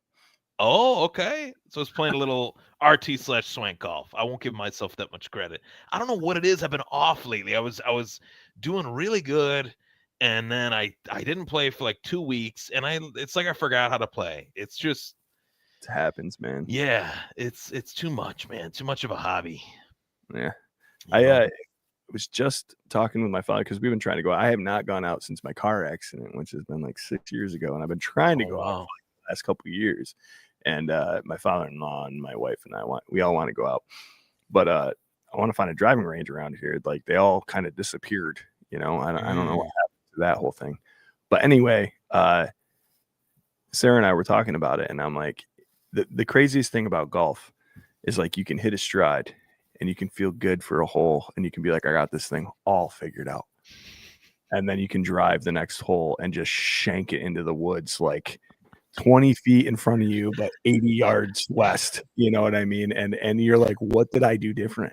Speaker 4: Oh, okay. So it's playing a little RT/swank golf. I won't give myself that much credit. I don't know what it is. I've been off lately. I was doing really good, and then I didn't play for like 2 weeks, and it's like I forgot how to play. It's just
Speaker 2: It happens, man.
Speaker 4: yeah, it's too much, man. Too much of a hobby.
Speaker 2: Yeah.
Speaker 4: You know?
Speaker 2: I was just talking with my father because we've been trying to go out. I have not gone out since my car accident, which has been like 6 years ago, and I've been trying to
Speaker 4: Oh,
Speaker 2: go out
Speaker 4: wow.
Speaker 2: for like the last couple of years. And my father-in-law and my wife and we all want to go out, but I want to find a driving range around here. Like they all kind of disappeared, I don't know what happened to that whole thing. But anyway, Sarah and I were talking about it, and I'm like, the craziest thing about golf is like you can hit a stride and you can feel good for a hole and you can be like, I got this thing all figured out. And then you can drive the next hole and just shank it into the woods like 20 feet in front of you, but 80 yards west. You know what I mean? And you're like, what did I do different?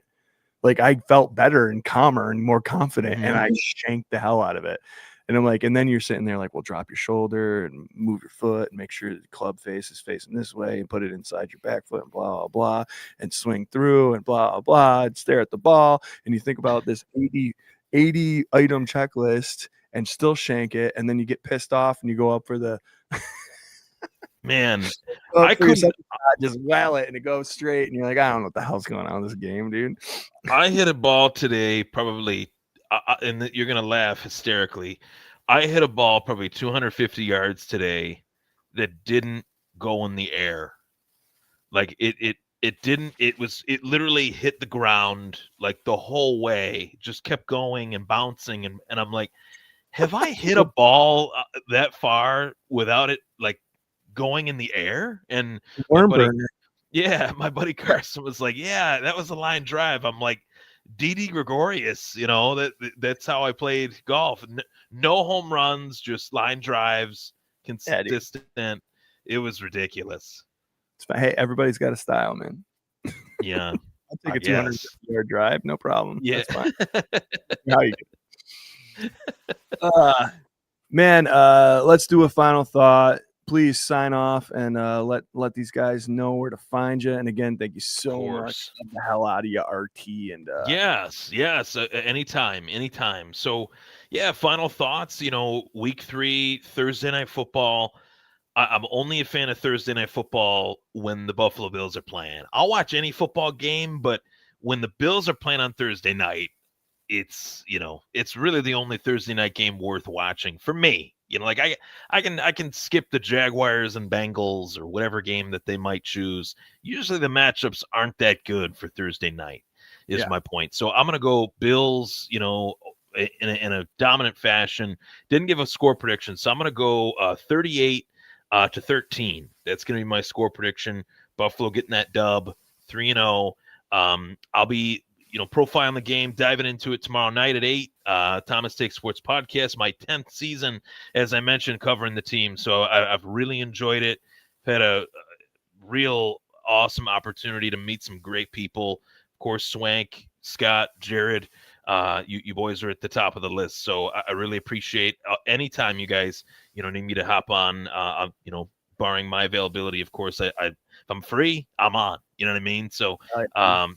Speaker 2: Like I felt better and calmer and more confident, and I shanked the hell out of it. And I'm like, and then you're sitting there like, well, drop your shoulder and move your foot and make sure the club face is facing this way and put it inside your back foot and blah, blah, blah, and swing through and blah, blah, blah, and stare at the ball. And you think about this 80 item checklist and still shank it. And then you get pissed off and you go up for the
Speaker 4: Man, I couldn't.
Speaker 2: just well it and it goes straight. And you're like, I don't know what the hell's going on in this game, dude.
Speaker 4: I hit a ball today, probably, and you're gonna laugh hysterically. I hit a ball probably 250 yards today that didn't go in the air. Like it didn't. It literally hit the ground like the whole way. Just kept going and bouncing, and I'm like, have I hit a ball that far without it like going in the air? And
Speaker 2: Worm
Speaker 4: my buddy,
Speaker 2: burner.
Speaker 4: yeah, my buddy Carson was like, yeah, that was a line drive. I'm like, D.D. Gregorius, that's how I played golf. No home runs, just line drives, consistent. It was ridiculous.
Speaker 2: It's fine. Hey, everybody's got a style, man.
Speaker 4: Yeah.
Speaker 2: I'll take a 200-yard drive, no problem.
Speaker 4: Yeah.
Speaker 2: That's fine. How you doing? Man, let's do a final thought. Please sign off and let these guys know where to find you. And again, thank you so much. Get the hell out of you, RT. And
Speaker 4: yes, anytime. So yeah, final thoughts. Week 3, Thursday night football. I'm only a fan of Thursday night football when the Buffalo Bills are playing. I'll watch any football game, but when the Bills are playing on Thursday night, it's really the only Thursday night game worth watching for me. Like I can skip the Jaguars and Bengals or whatever game that they might choose. Usually the matchups aren't that good for Thursday night, is my point. So I'm gonna go Bills, in a dominant fashion. Didn't give a score prediction, so I'm gonna go 38-13. That's gonna be my score prediction. Buffalo getting that dub, 3-0. I'll be profiling the game, diving into it tomorrow night at 8. Thomas Take Sports Podcast, my 10th season, as I mentioned, covering the team. So I've really enjoyed it. Had a real awesome opportunity to meet some great people. Of course, Swank, Scott, Jared, you boys are at the top of the list. So I really appreciate anytime you guys, need me to hop on, barring my availability. Of course, if I'm free, I'm on. You know what I mean? So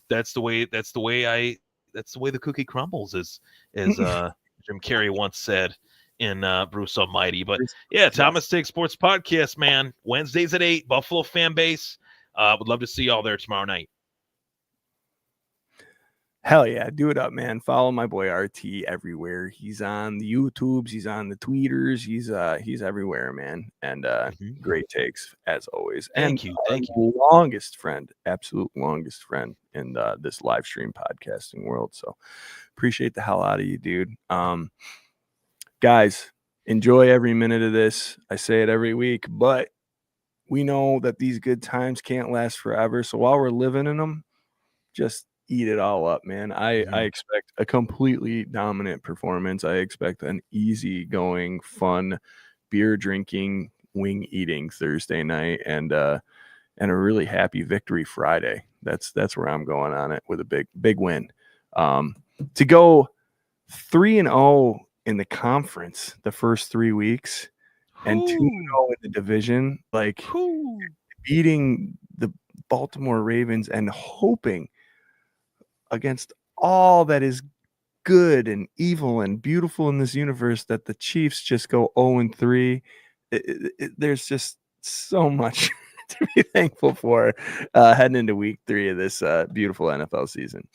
Speaker 4: that's the way the cookie crumbles, as Jim Carrey once said in Bruce Almighty. But yeah, Thomas Take Sports Podcast, man. Wednesdays at 8, Buffalo fan base. Would love to see y'all there tomorrow night.
Speaker 2: Hell yeah, do it up, man. Follow my boy RT everywhere. He's on the YouTubes, he's on the Tweeters, he's everywhere, man. And great takes as always.
Speaker 4: Thank you.
Speaker 2: Longest friend, absolute longest friend in this live stream podcasting world. So appreciate the hell out of you, dude. Guys, enjoy every minute of this. I say it every week, but we know that these good times can't last forever. So while we're living in them, just eat it all up, man. I expect a completely dominant performance. I expect an easy going, fun, beer drinking, wing eating Thursday night and a really happy victory Friday. That's where I'm going on it with a big win. To go 3-0 in the conference the first 3 weeks and 2-0 in the division, like beating the Baltimore Ravens and hoping against all that is good and evil and beautiful in this universe that the Chiefs just go 0-3. There's just so much to be thankful for heading into week 3 of this beautiful NFL season.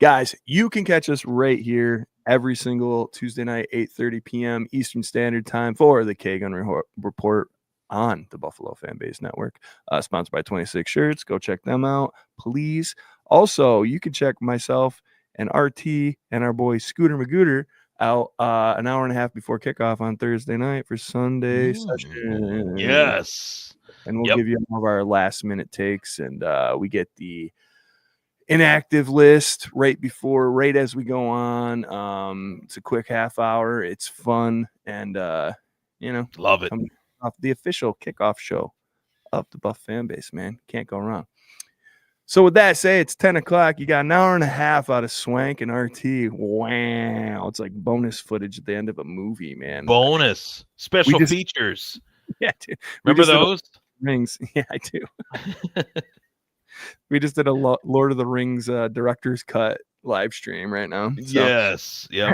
Speaker 2: Guys, you can catch us right here every single Tuesday night, 8:30 p.m. Eastern Standard Time for the K-Gun Report on the Buffalo Fanbase Network, sponsored by 26 Shirts. Go check them out, please. Also, you can check myself and RT and our boy Scooter Magooter out an hour and a half before kickoff on Thursday night for Sunday session.
Speaker 4: Yes.
Speaker 2: And we'll give you all of our last minute takes, and we get the inactive list right as we go on. It's a quick half hour. It's fun, and
Speaker 4: love it.
Speaker 2: Off the official kickoff show of the Buff fan base, man. Can't go wrong. So with that say, it's 10 o'clock. You got an hour and a half out of Swank and RT. Wow. It's like bonus footage at the end of a movie, man.
Speaker 4: Bonus. Special features.
Speaker 2: Yeah, dude.
Speaker 4: Remember those?
Speaker 2: Rings. Yeah, I do. We just did a Lord of the Rings director's cut live stream right now. So.
Speaker 4: Yes. Yep.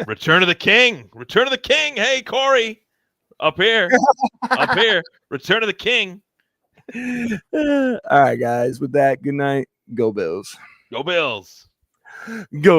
Speaker 4: Return of the King. Return of the King. Hey, Corey. Up here. Up here. Return of the King.
Speaker 2: All right, guys. With that, good night. Go Bills.
Speaker 4: Go Bills.
Speaker 2: Go